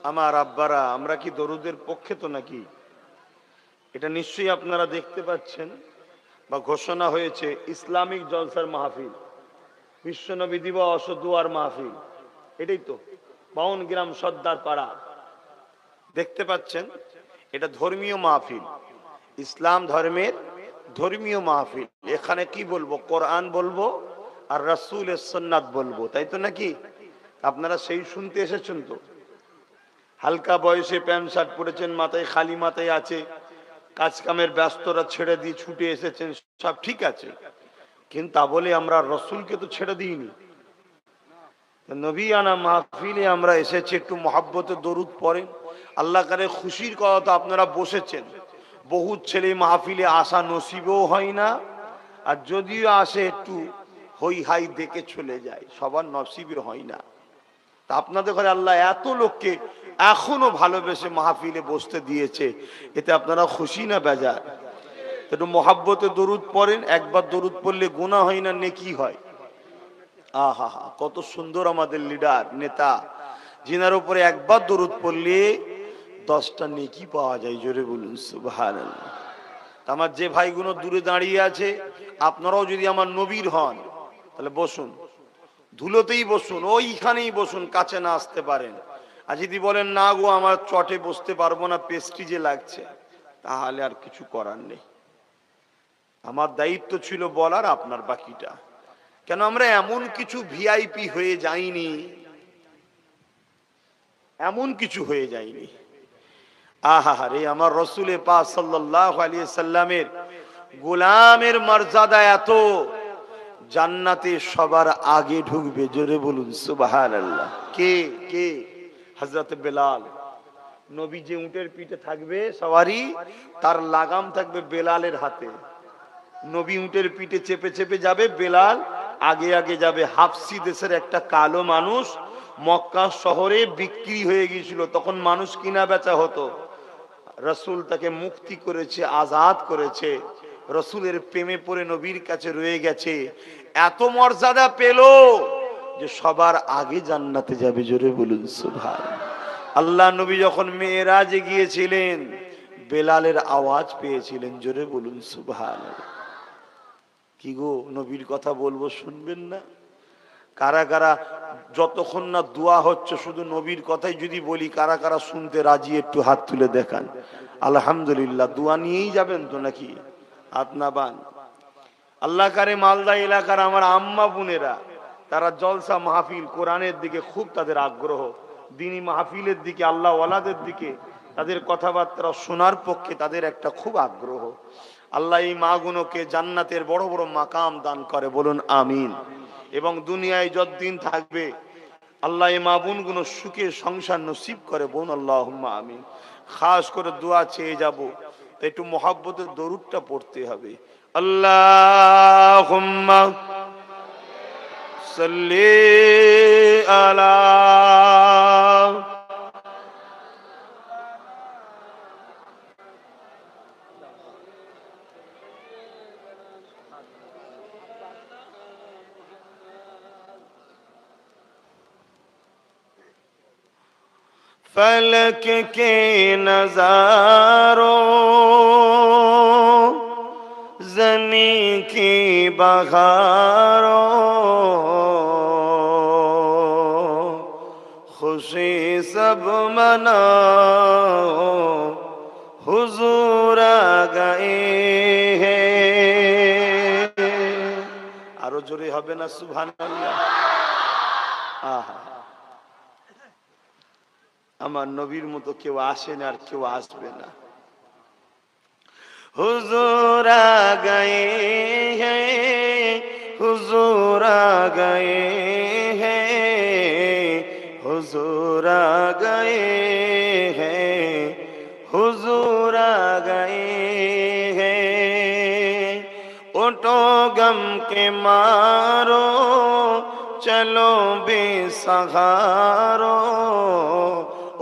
আমার আব্বারা আমরা কি দরুদের পক্ষে তো নাকি এটা নিশ্চয়ই আপনারা দেখতে পাচ্ছেন বা ঘোষণা হয়েছে ইসলামিক জলসার মাহফিল বিশ্বনবী দিবস ও দুয়ার মাহফিল এটাই তো 52 গ্রাম সর্দার পাড়া দেখতে পাচ্ছেন এটা ধর্মীয় মাহফিল ইসলাম ধর্মের ধর্মীয় মাহফিল এখানে কি বলবো কোরআন বলবো আর রাসূলের সুন্নাত বলবো তাই তো নাকি আপনারা সেই শুনতে এসেছেন তো হালকা বয়সে প্যান্ট শার্ট পরেছেন মাথায় খালি মাথায় আছে কাজ কামের ব্যস্ততা ছেড়ে দিয়ে ছুটে এসেছেন সব ঠিক আছে কিন্তু তা বলে আমরা রসুলকে তো ছেড়ে দিইনি নবী আনা মাহফিলে আমরা এসেছি একটু মহব্বতে দরুদ পড়েন আল্লাহ কারে খুশির কথা তো আপনারা বসেছেন বহুত ছেলে মাহফিলে আসা নসিবও হয় না আর যদিও আসে একটু হই হাই দেখে চলে যায় সবার নসিবে হয় না তা আপনাদের ঘরে আল্লাহ এত লোককে এখনো ভালোবেসে মাহফিলে বসতে দিয়েছে এতে আপনারা খুশি না বেজার একটু মহাব্বতে দরুদ পড়েন একবার দরুদ পড়লে গুনাহ হয় না নেকি হয় আহা হা কত সুন্দর আমাদের লিডার নেতা যিনার উপরে একবার দরুদ পড়লে 10টা নেকি পাওয়া যায় জোরে বলুন সুবহানাল্লাহ আমার যে ভাইগুলো দূরে দাঁড়িয়ে আছে আপনারাও যদি আমার নবীর হন তাহলে বসুন ধুলোতেই বসুন ওইখানেই বসুন কাছে না আসতে পারেন আর যদি বলেন না গো আমার চটে বসতে পারবো না পেস্টিজে লাগছে তাহলে আর কিছু করার নেই আমার দায়িত্ব ছিল বলার আপনার বাকিটা কেন আমরা এমন কিছু ভিআইপি হয়ে যাইনি এমন কিছু হয়ে যায়নি আহারে আমার রাসূল পাক সাল্লাল্লাহু আলাইহি সাল্লামের গোলামের মর্যাদা এত জান্নাতে সবার আগে ঢুকবে জোরে বলুন সুবহানাল্লাহ কে কে হযরত বেলাল নবী যে উটের পিঠে থাকবে সওয়ারি তার লাগাম থাকবে বেলালের হাতে নবী উটের পিঠে চেপে চেপে যাবে বেলাল আগে আগে যাবে হাফসি দেশের একটা কালো মানুষ মক্কা শহরে বিক্রি হয়ে গিয়েছিল তখন মানুষ কিনা বেচা হতো রাসূল তাকে মুক্তি করেছে আজাদ করেছে রাসূলের প্রেমে পড়ে নবীর কাছে রয়ে গেছে এত মর্যাদা পেল যে সবার আগে জান্নাতে যাবে জোরে বলুন সুবহানাল্লাহ আল্লাহ নবী যখন মেরাজে গিয়েছিলেন বেলালের আওয়াজ পেয়েছিলেন জোরে বলুন সুবহানাল্লাহ কি গো নবীর কথা বলবো শুনবেন না কারা কারা যতক্ষণ না দোয়া হচ্ছে শুধু নবীর কথাই যদি বলি কারা কারা শুনতে রাজি একটু হাত তুলে দেখান আলহামদুলিল্লাহ দোয়া নিয়েই যাবেন তো নাকি হাত না বান আল্লাহ কারে মালদা এলাকার আমার আম্মা বোনেরা তারা জলসা মাহফিল কোরআনের দিকে খুব তাদের আগ্রহ দ্বীনি মাহফিলের দিকে আল্লাহ ওয়ালাদের দিকে তাদের কথাবার্তা শোনার পক্ষে তাদের একটা খুব আগ্রহ আল্লাহ এই মাগুনোকে জান্নাতের বড় বড় মাকাম দান করে বলুন আমিন এবং দুনিয়ায় যতদিন থাকবে আল্লাহ এই মা বোনগুলো সুখে সংসার নসিব করে বোন আল্লাহুম্মা আমিন খাস করে দোয়া চেয়ে যাব তাই একটু মহব্বতের দরুদটা পড়তে হবে আল্লাহুম্মা সাল্লি আলা फलक के नजारों, ज़मीं की बहारों, खुशी सब मनाओ, हुजूर आ गए हैं। आरो जोरे হবে না সুবহানাল্লাহ। আহা, আমার নবীর মতো কেউ আসে না আর কেউ আসবে না। हुजूर आ गए हैं, हुजूर आ गए हैं, हुजूर आ गए हैं, हुजूर आ गए हैं। उठो गम के मारो, चलो बेसहारो,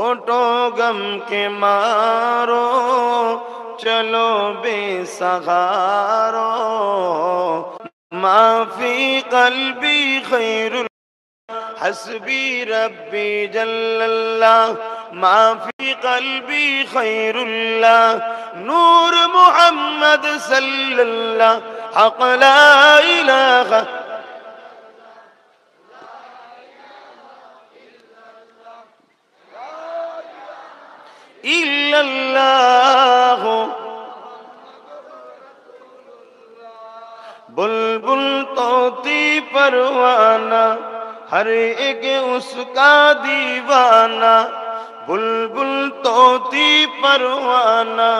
उठो गम के मारो, चलो बेसहारो। माफी कल्बी खैरुल हस्बी रब्बी जल्लल्लाह, माफी कल्बी खैरुल्लाह, नूर मुहम्मद सल्लल्लाह, हक ला इलाहा इल्लल्लाह। बुलबुल तोती परवाना, हर एक उसका दीवाना। बुलबुल तोती परवाना,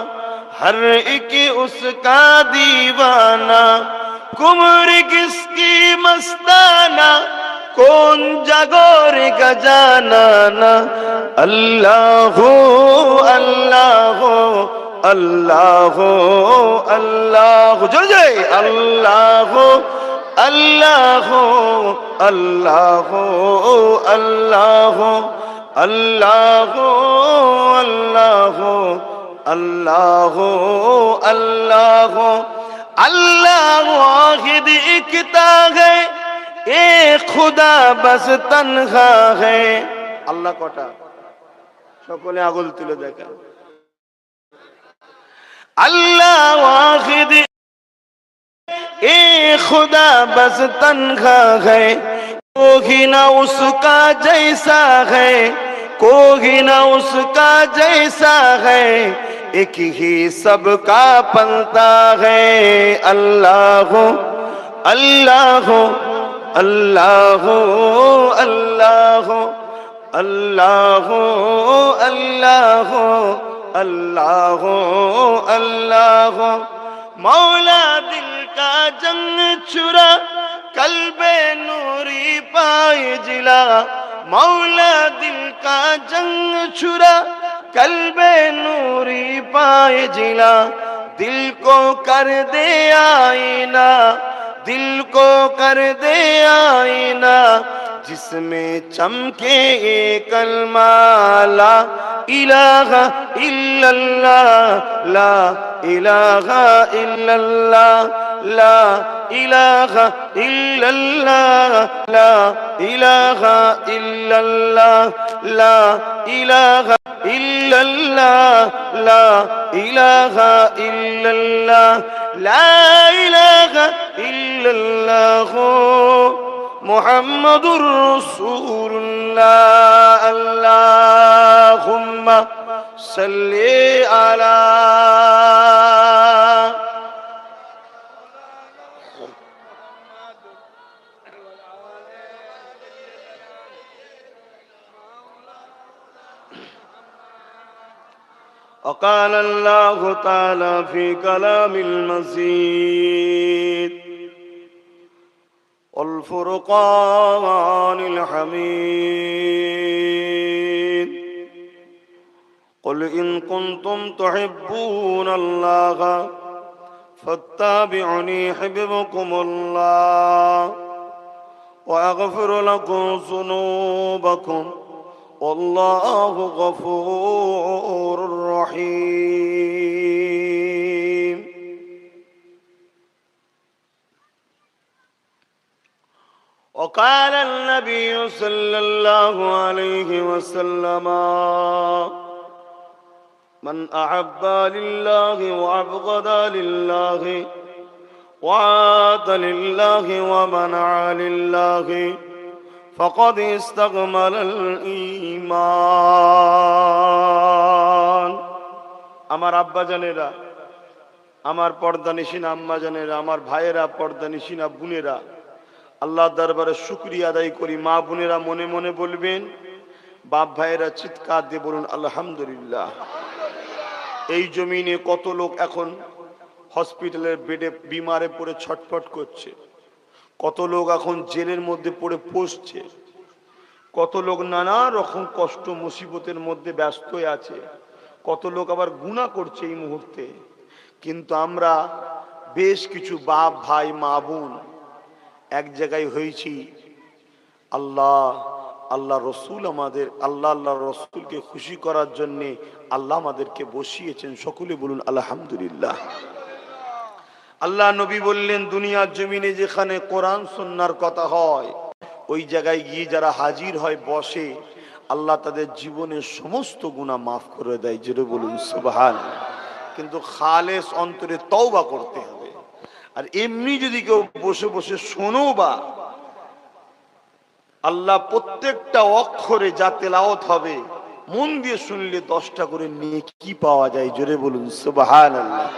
हर एक उसका दीवाना। कुमर किसकी मस्ताना, कौन जागोर का जाना ना। अल्लाह अल्लाह अल्लाह अल्लाह, जोर जोर अल्लाह अल्लाह अल्लाह अल्लाह अल्लाह अल्लाह अल्लाह अल्लाह अल्लाह वाहिद इकता है, एक खुदा बस तन्हा है। अल्लाह कोटा সকলে আগুল তুলে দেখা। अल्लाह वाहिद एक खुदा बस तन्हा है, कोई ना उसका जैसा है, कोई ना उसका जैसा है, एक ही सबका पलता है। अल्लाह अल्लाह अल्लाह अल्लाह अल्लाह अल्लाह अल्लाह अल्लाह। मौला दिल का जंग छुरा, कल्बे नूरी पाए जिला। मौला दिल का जंग छुरा, कल्बे नूरी पाए जिला। दिल को कर दे आईना, दिल को कर दे आईना, जिसमें चमके ये कलमा ला इलाहा इल्लल्लाह, ला इलाहा इल्लल्लाह, ला इलाहा इल्लल्लाह, ला इलाहा इल्लल्लाह, ला इलाहा इल्लल्लाह, ला इलाहा इल्लल्लाह, ला इलाहा इल्लल्लाह मुहम्मदुर रसूलुल्लाह। अल्लाहुम्मा सल्ली अला। وقال الله تعالى في كلام المزيد والفرقان الحميد، قل إن كنتم تحبون الله فاتبعوني يحببكم الله وأغفر لكم ذنوبكم والله غفور رحيم। وقال النبي صلى الله عليه وسلم من أحب لله وأبغض لله وعاد لله ومنع لله فقد استكمل الإيمان. আমার আব্বা জানেরা, আমার পর্দানিশীন আম্মা জানেরা, আমার ভাইয়েরা, পর্দানিশীন বোনেরা, আল্লাহ দরবারে শুকরিয়া আদায় করি। মা বোনেরা মনে মনে বলবেন, বাপ ভাইয়েরা চিৎকার দিয়ে বলুন আলহামদুলিল্লাহ। এই জমিনে কত লোক এখন হসপিটালের বেডে বিমারে পড়ে ছটফট করছে, কত লোক এখন জেলের মধ্যে পড়ে পড়ছে, কত লোক নানা রকম কষ্ট মুসিবতের মধ্যে ব্যস্ত আছে, কত লোক আবার গুনাহ করছে এই মুহূর্তে। কিন্তু আমরা বেশ কিছু বাপ ভাই মা বোন এক জায়গায় হয়েছি। আল্লাহ রসুল আমাদের, আল্লাহ রসুলকে খুশি করার জন্যে আল্লাহ আমাদেরকে বসিয়েছেন। সকলে বলুন আলহামদুলিল্লাহ। আল্লাহ নবী বললেন, দুনিয়ার জমিনে যেখানে কোরআন সুন্নাহর কথা হয়, ওই জায়গায় গিয়ে যারা হাজির হয় বসে, আল্লাহ তাদের জীবনের সমস্ত গুনাহ মাফ করে দেয়। যেটা বলুন সুবহানাল্লাহ। কিন্তু খালেস অন্তরে তওবা করতে হবে। আর এমনি যদি কেউ বসে বসে শোনো, বা আল্লাহ প্রত্যেকটা অক্ষরে যা তেলাওয়াত হবে মন দিয়ে শুনলে 10টা করে নেকি পাওয়া যায়। জোরে বলুন সুবহানাল্লাহ।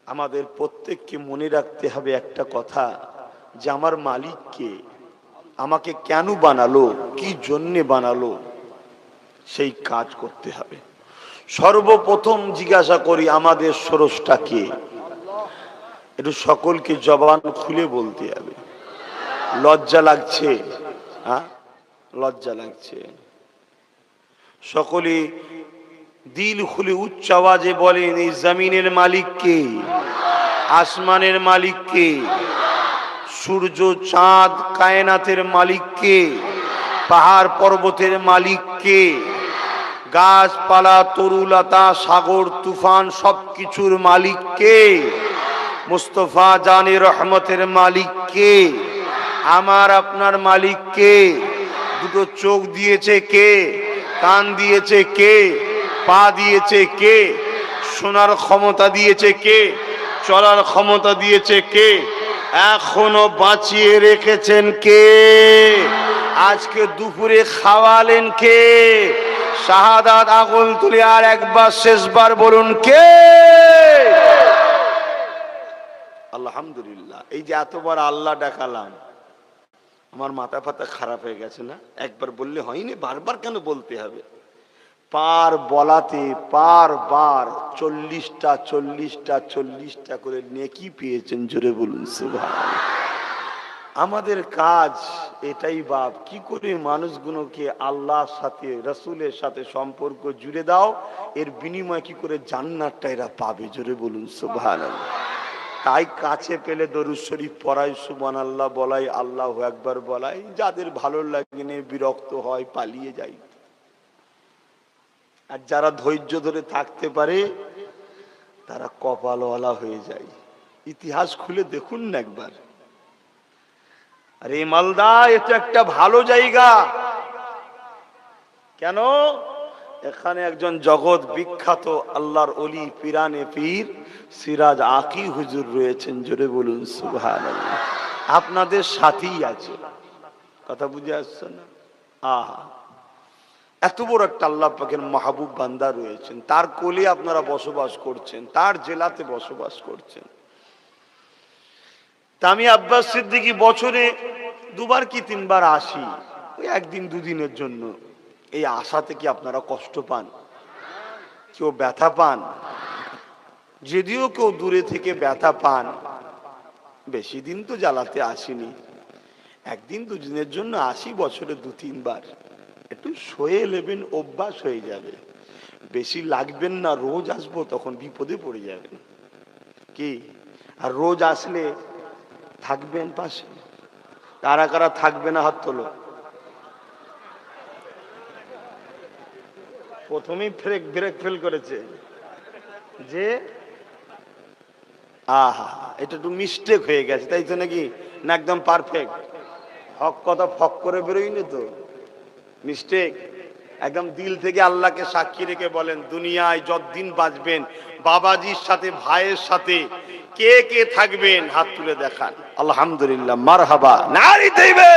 আমাদের প্রত্যেককে মনে রাখতে হবে একটা কথা, যে আমার মালিক কে, আমাকে কেন বানালো, কি জন্যে বানালো, সেই কাজ করতে হবে। সর্বপ্রথম জিজ্ঞাসা করি আমাদের স্রষ্টা কে। একটু সকলকে জবান খুলে বলতে হবে। লজ্জা লাগছে? হ্যাঁ, লজ্জা লাগছে। সকলে দিল খুলে উচ্চ আওয়াজে বলেন, এই জমিনের মালিক কে, আসমানের মালিক কে, সূর্য চাঁদ কায়নাতের মালিক কে, পাহাড় পর্বতের মালিক কে, গাছপালা তরুলতা সাগর তুফান সবকিছুর মালিক কে, মুস্তফা জানে রহমতের মালিক কে, আমার আপনার মালিক কে, দুটো চোখ দিয়েছে কে, কান দিয়েছে কে, পা দিয়েছে কে, শোনার ক্ষমতা দিয়েছে কে, চলার ক্ষমতা দিয়েছে কে, এখনো বাঁচিয়ে রেখেছেন কে, আজকে দুপুরে খাওয়ালেন কে, শাহাদাত আগুন তুলে আর একবার শেষবার বলুন কে। আলহামদুলিল্লাহ। এই যে এতবার আল্লাহ ডাকালাম, আমার মাথা ফাতা খারাপ হয়ে গেছে না? একবার বললে হয়নি, বারবার কেন বলতে হবে? পার বলাতে বার 40টা করে নেকি পেয়েছেন। জোরে বলুন সুবহানাল্লাহ। আমাদের কাজ এটাই বাপ, কি করে মানুষগুলোকে আল্লাহর সাথে রাসূলের সাথে সম্পর্ক জুড়ে দাও, এর বিনিময়ে কি করে জান্নাতটা এরা পাবে। জোরে বলুন সুবহানাল্লাহ। তাই কাছে পেলে দরুদ শরীফ পড়াই, সুবহানাল্লাহ বলাই, আল্লাহু আকবার বলাই। যাদের ভালো লাগে না, বিরক্ত হয়, পালিয়ে যায়। আর যারা ধৈর্য ধরে থাকতে পারে তারা কপালওয়ালা হয়ে যায়। ইতিহাস খুলে দেখুন না একবার। আরে মালদা এটা একটা ভালো জায়গা। কেন? এখানে একজন জগৎ বিখ্যাত আল্লাহর ওলি পিরানে পীর সিরাজ আকি হুজুর রয়েছেন। জোরে বলুন সুবহানাল্লাহ। আপনাদের সাথেই আছে। কথা বুঝে আসছে না? আহা, এত বড় একটা আল্লাহ পাকের মাহবুব বান্দা রয়েছেন, তার কোলে আপনারা বসবাস করছেন, তার জেলাতে বসবাস করছেন। তা আমি আব্বাস সিদ্দিকী বছরে 2বার কি 3বার আসি, ওই একদিন দুদিনের জন্য। এই আশাতে কি আপনারা কষ্ট পান? কেউ ব্যথা পান? যদিও কেউ দূরে থেকে ব্যথা পান, বেশি দিন তো জ্বালাতে আসিনি, একদিন দুদিনের জন্য আসি বছরে 2-3বার। একটু সয়ে নেবেন, অভ্যাস হয়ে যাবে। বেশি লাগবেন না, রোজ আসবো তখন বিপদে পড়ে যাবেন। কি আর রোজ আসলে থাকবেন পাশে? কারা কারা থাকবে না হাত তোলো। প্রথমেই ব্রেক ফেল করেছে যে আহা, এটা একটু মিস্টেক হয়ে গেছে, তাই তো নাকি? না একদম পারফেক্ট? হক কথা ফক করে বেরোয়নি তো, মিস্টেক। একদম দিল থেকে আল্লাহকে সাক্ষী রেখে বলেন, দুনিয়ায় যতদিন বাঁচবেন বাবাজির সাথে ভাইয়ের সাথে কে কে থাকবেন? হাত তুলে দেখান। আলহামদুলিল্লাহ, মারহাবা, নারী দিবে,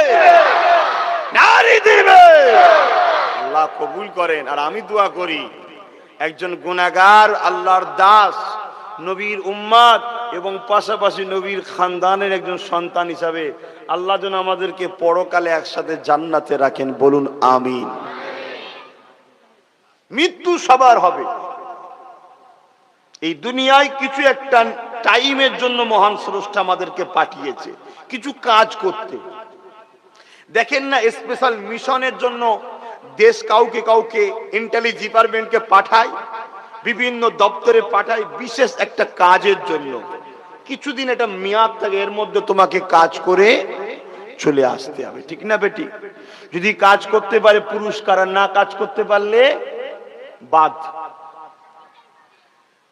নারী দিবে। আল্লাহ কবুল করেন। আর আমি দোয়া করি, একজন গুনাহগার আল্লাহর দাস, নবীর উম্মত এবং পাশাপাশি নবীর খানদানের একজন সন্তান হিসাবে আল্লাহ যেন আমাদেরকে পরকালে একসাথে জান্নাতে রাখেন, বলুন আমিন। মৃত্যু সবার হবে। এই দুনিয়ায় কিছু একটা টাইমের জন্য মহান স্রষ্টা আমাদেরকে পাঠিয়েছে কিছু কাজ করতে। দেখেন না, স্পেশাল মিশনের জন্য দেশ কাউকে কাউকে ইন্টেলিজেন্স ডিপার্টমেন্টকে পাঠায়, বিভিন্ন দপ্তরে পাঠায় বিশেষ একটা কাজের জন্য। কিছুদিন এটা মেয়াদ থাকে, এর মধ্যে তোমাকে কাজ করে চলে আসতে হবে, ঠিক না বেটি? যদি কাজ করতে পারে পুরস্কার, আর না কাজ করতে পারলে বাদ।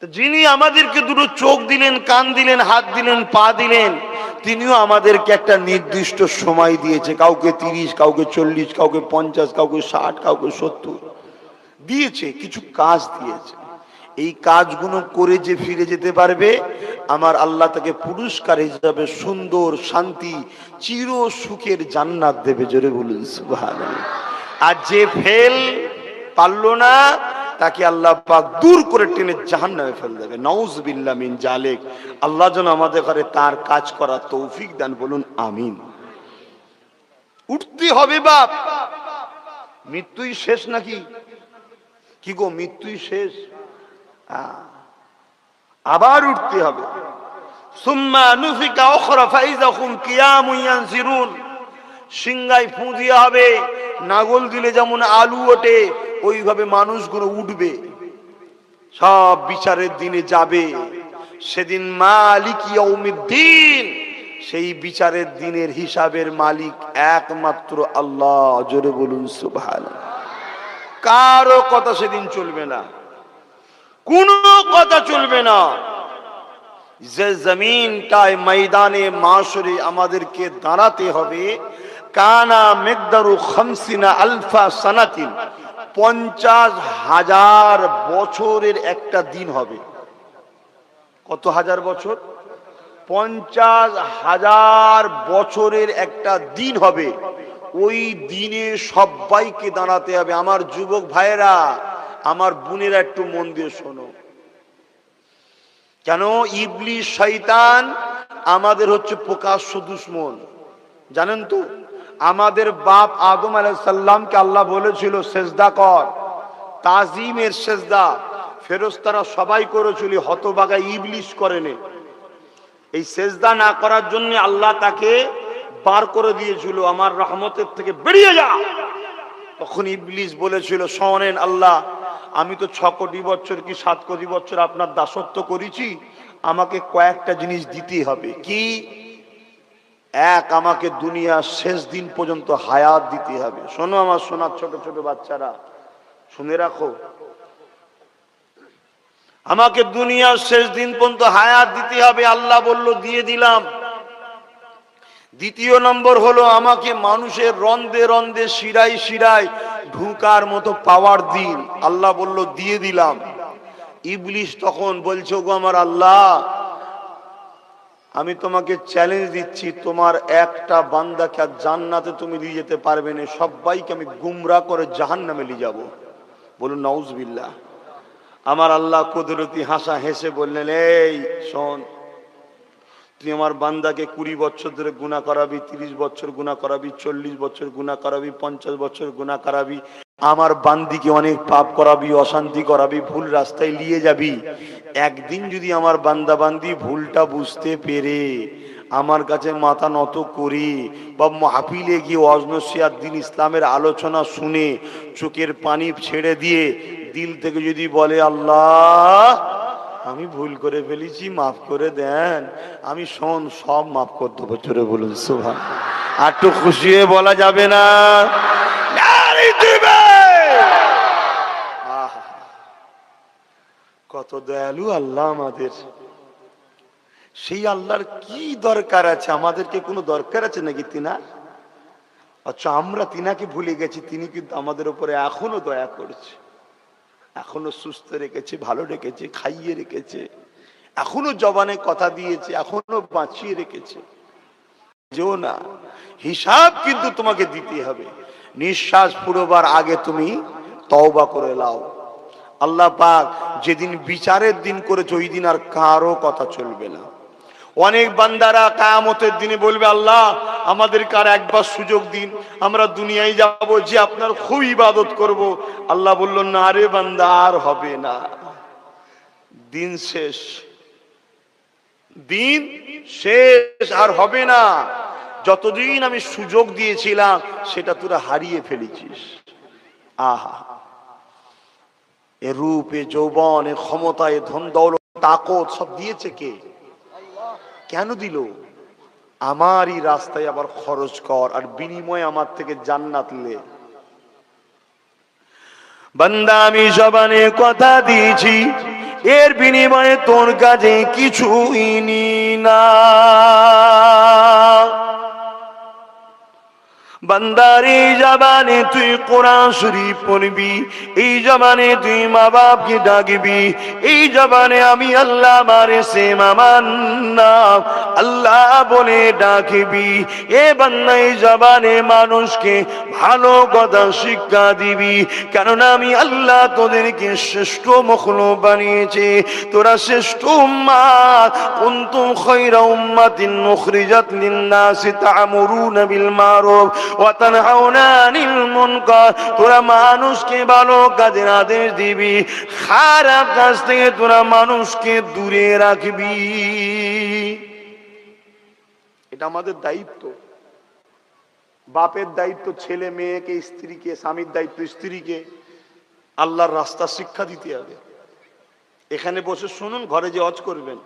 যিনি আমাদেরকে দুটো চোখ দিলেন, কান দিলেন, হাত দিলেন, পা দিলেন, তিনিও আমাদেরকে একটা নির্দিষ্ট সময় দিয়েছে। কাউকে 30, কাউকে 40, কাউকে 50, কাউকে 60, কাউকে 70 দিয়েছে, কিছু কাজ দিয়েছে। এই কাজগুলো করে যে ফিরে যেতে পারবে, আমার আল্লাহ তাকে পুরস্কার হিসাবে সুন্দর শান্তি চির সুখের জান্নাত দেবে। জোরে বলুন সুবহানাল্লাহ। আর যে ফেল পারলো না, তাকে আল্লাহ পাক দূর করে টেনে জাহান্নামে ফেলে দেবে। নাউজুবিল্লাহ মিন জালিক। আল্লাহ যেন আমাদের ঘরে তার কাজ করার তৌফিক দান, বলুন আমিন। উঠতে হবে বাপ। মৃত্যুই শেষ নাকি? কি গো, মৃত্যুই শেষ? আবার উঠতে হবে। সুম্মা নুফিকা উখরা ফাইযা হুম কিয়ামুন ইয়ানজিরুন। সিংহায় ফু দেওয়া হবে, নাগল দিলে যেমন আলু ওঠে ওইভাবে মানুষগুলো উঠবে, সব বিচারের দিনে যাবে। সেদিন মালিক ইয়াউমিদ্দিন, সেই বিচারের দিনের হিসাবের মালিক একমাত্র আল্লাহ। জোরে বলুন সুবহানাল্লাহ। কারো কথা সেদিন চলবে না, কোনো কথা চলবে না। যে জমিনটায় ময়দানে মাশরে আমাদেরকে দাঁড়াতে হবে, কানা মিকদারু 50 আলফা সানাতিন, 50,000 বছরের একটা দিন হবে। কত হাজার বছর? 50,000 বছরের একটা দিন হবে। ওই দিনে সবাইকে দাঁড়াতে হবে। আমার যুবক ভাইয়েরা, আমার বোনেরা, একটু মন দিয়ে শোনো। কেন? ইবলিস শয়তান আমাদের হচ্ছে প্রকাশ্য দুশমন, জানেন তো? আমাদের বাপ আদম আলাইহিস সালামকে আল্লাহ বলেছিল সেজদা কর, তাজিমের সেজদা। ফেরেশতারা সবাই করেছিল, হতভাগা ইবলিস করেনি। এই সেজদা না করার জন্য আল্লাহ তাকে বার করে দিয়েছিল, আমার রহমতের থেকে বেরিয়ে যা। তখন ইবলিস বলেছিল, শোনেন আল্লাহ, আমি তো 6 কোটি বছর কি 7 কোটি বছর আপনার দাসত্ব করেছি, আমাকে কয়েকটা জিনিস দিতে হবে। কি? এক, আমাকে দুনিয়ার শেষ দিন পর্যন্ত হায়াত দিতে হবে। শোনো আমার সোনার ছোট ছোট বাচ্চারা, শুনে রাখো, আমাকে দুনিয়ার শেষ দিন পর্যন্ত হায়াত দিতে হবে। আল্লাহ বলল, দিয়ে দিলাম। দ্বিতীয় নম্বর হলো, আমাকে মানুষের রন্ধে রন্ধে শিরায় শিরায় ঢুকার মতো পাওয়ার দিন। আল্লাহ বলল, দিয়ে দিলাম। ইবলিস তখন বলছে, গো আমার আল্লাহ, আমি তোমাকে চ্যালেঞ্জ দিচ্ছি, তোমার একটা বান্দাকে জান্নাতে তুমি নিয়ে যেতে পারবে না, সবাইকে আমি গুমরা করে জাহান্নামে নিয়ে যাব। বলুন নাউজুবিল্লাহ। আমার আল্লাহ কুদরতি হাসা হেসে বললেন, এই শোন, তুই আমার বান্দাকে 20 বছর ধরে গুনাহ করাবি, 30 বছর গুনাহ করাবি, 40 বছর গুনাহ করাবি, 50 বছর গুনাহ করাবি, আমার বান্দিকে অনেক পাপ করাবি, অশান্তি করাবি, ভুল রাস্তায় নিয়ে যাবি। একদিন যদি আমার বান্দা বান্দি ভুলটা বুঝতে পেরে আমার কাছে মাথা নত করি, বা মাহফিলে গিয়ে ওয়াজ নসিহত দিন ইসলামের আলোচনা শুনে চোখের পানি ছেড়ে দিয়ে দিল থেকে যদি বলে, আল্লাহ আমি ভুল করে ফেলেছি, মাফ করে দেন, আমি সব মাফ করে দেবো। জোরে বলুন সুবহানাল্লাহ। আর একটু খুশি হয়ে বলা যাবে না? কত দয়ালু আল্লাহ আমাদের। সেই আল্লাহর কি দরকার আছে? আমাদেরকে কোনো দরকার আছে নাকি তিনার? আচ্ছা, আমরা তিনাকে ভুলে গেছি, তিনি কিন্তু আমাদের উপরে এখনো দয়া করছে, এখনো সুস্থ রেখেছে, ভালো রেখেছে, খাইয়ে রেখেছে, এখনো জবানে কথা দিয়েছে, এখনো বাঁচিয়ে রেখেছে। যেও না, হিসাব কিন্তু তোমাকে দিতে হবে। নিঃশ্বাস ফুরোবার আগে তুমি তওবা করে লাও। আল্লাহ পাক যেদিন বিচারের দিন করেছে ওই দিন আর কারো কথা চলবে না। অনেক বান্দারা কিয়ামতের দিনে বলবে, আল্লাহ আমাদেরকে আর একবার সুযোগ দিন, আমরা দুনিয়ায় যাব, যে আপনার খুব ইবাদত করব। আল্লাহ বলল, না রে বান্দা, আর হবে না, দিন শেষ, দিন শেষ, আর হবে না। যতদিন আমি সুযোগ দিয়েছিলাম সেটা তোরা হারিয়ে ফেলেছিস। আহা, এ রূপ, এ যৌবন, এ ক্ষমতা, এ ধন দৌলত, তাকত সব দিয়েছে কে? কেন দিল? আমারই রাস্তায় আবার খরচ কর, আর বিনিময়ে আমার থেকে জান্নাত লে। বান্দা, আমি জবানে কথা দিয়েছি, এর বিনিময়ে তোর কাছে কিছুই নি না। বান্দার এই জবানে তুই কোরআন শরীফ পড়বি, এই জবানে তুই মা বাপকে ডাকবি, এই জবানে আমি আল্লাহ মারে সে মামান নাম আল্লাহ বলে ডাকবি। এ বান্দা, এই জবানে মানুষকে ভালো কথা শিক্ষা দিবি, কেননা আমি আল্লাহ তোদেরকে শ্রেষ্ঠ মখলুক বানিয়েছে, তোরা শ্রেষ্ঠ উম্মাত। কুনতুম খায়রা উম্মাতিন উখরিজাত লিন-নাসি তা'মুরুনা বিল মারুফ ওয়া তানহাউনা আনিল মুনকার। তোরা মানুষকে ভালো কাজের আদেশ দিবি, খারাপ কাজ থেকে তোরা মানুষকে দূরে রাখবি। এটা আমাদের দায়িত্ব। বাপের দায়িত্ব ছেলে মেয়েকে, স্ত্রীকে, স্বামীর দায়িত্ব স্ত্রীকে আল্লাহর রাস্তা শিক্ষা দিতে হবে। এখানে বসে শুনুন, ঘরে যে হজ করবেন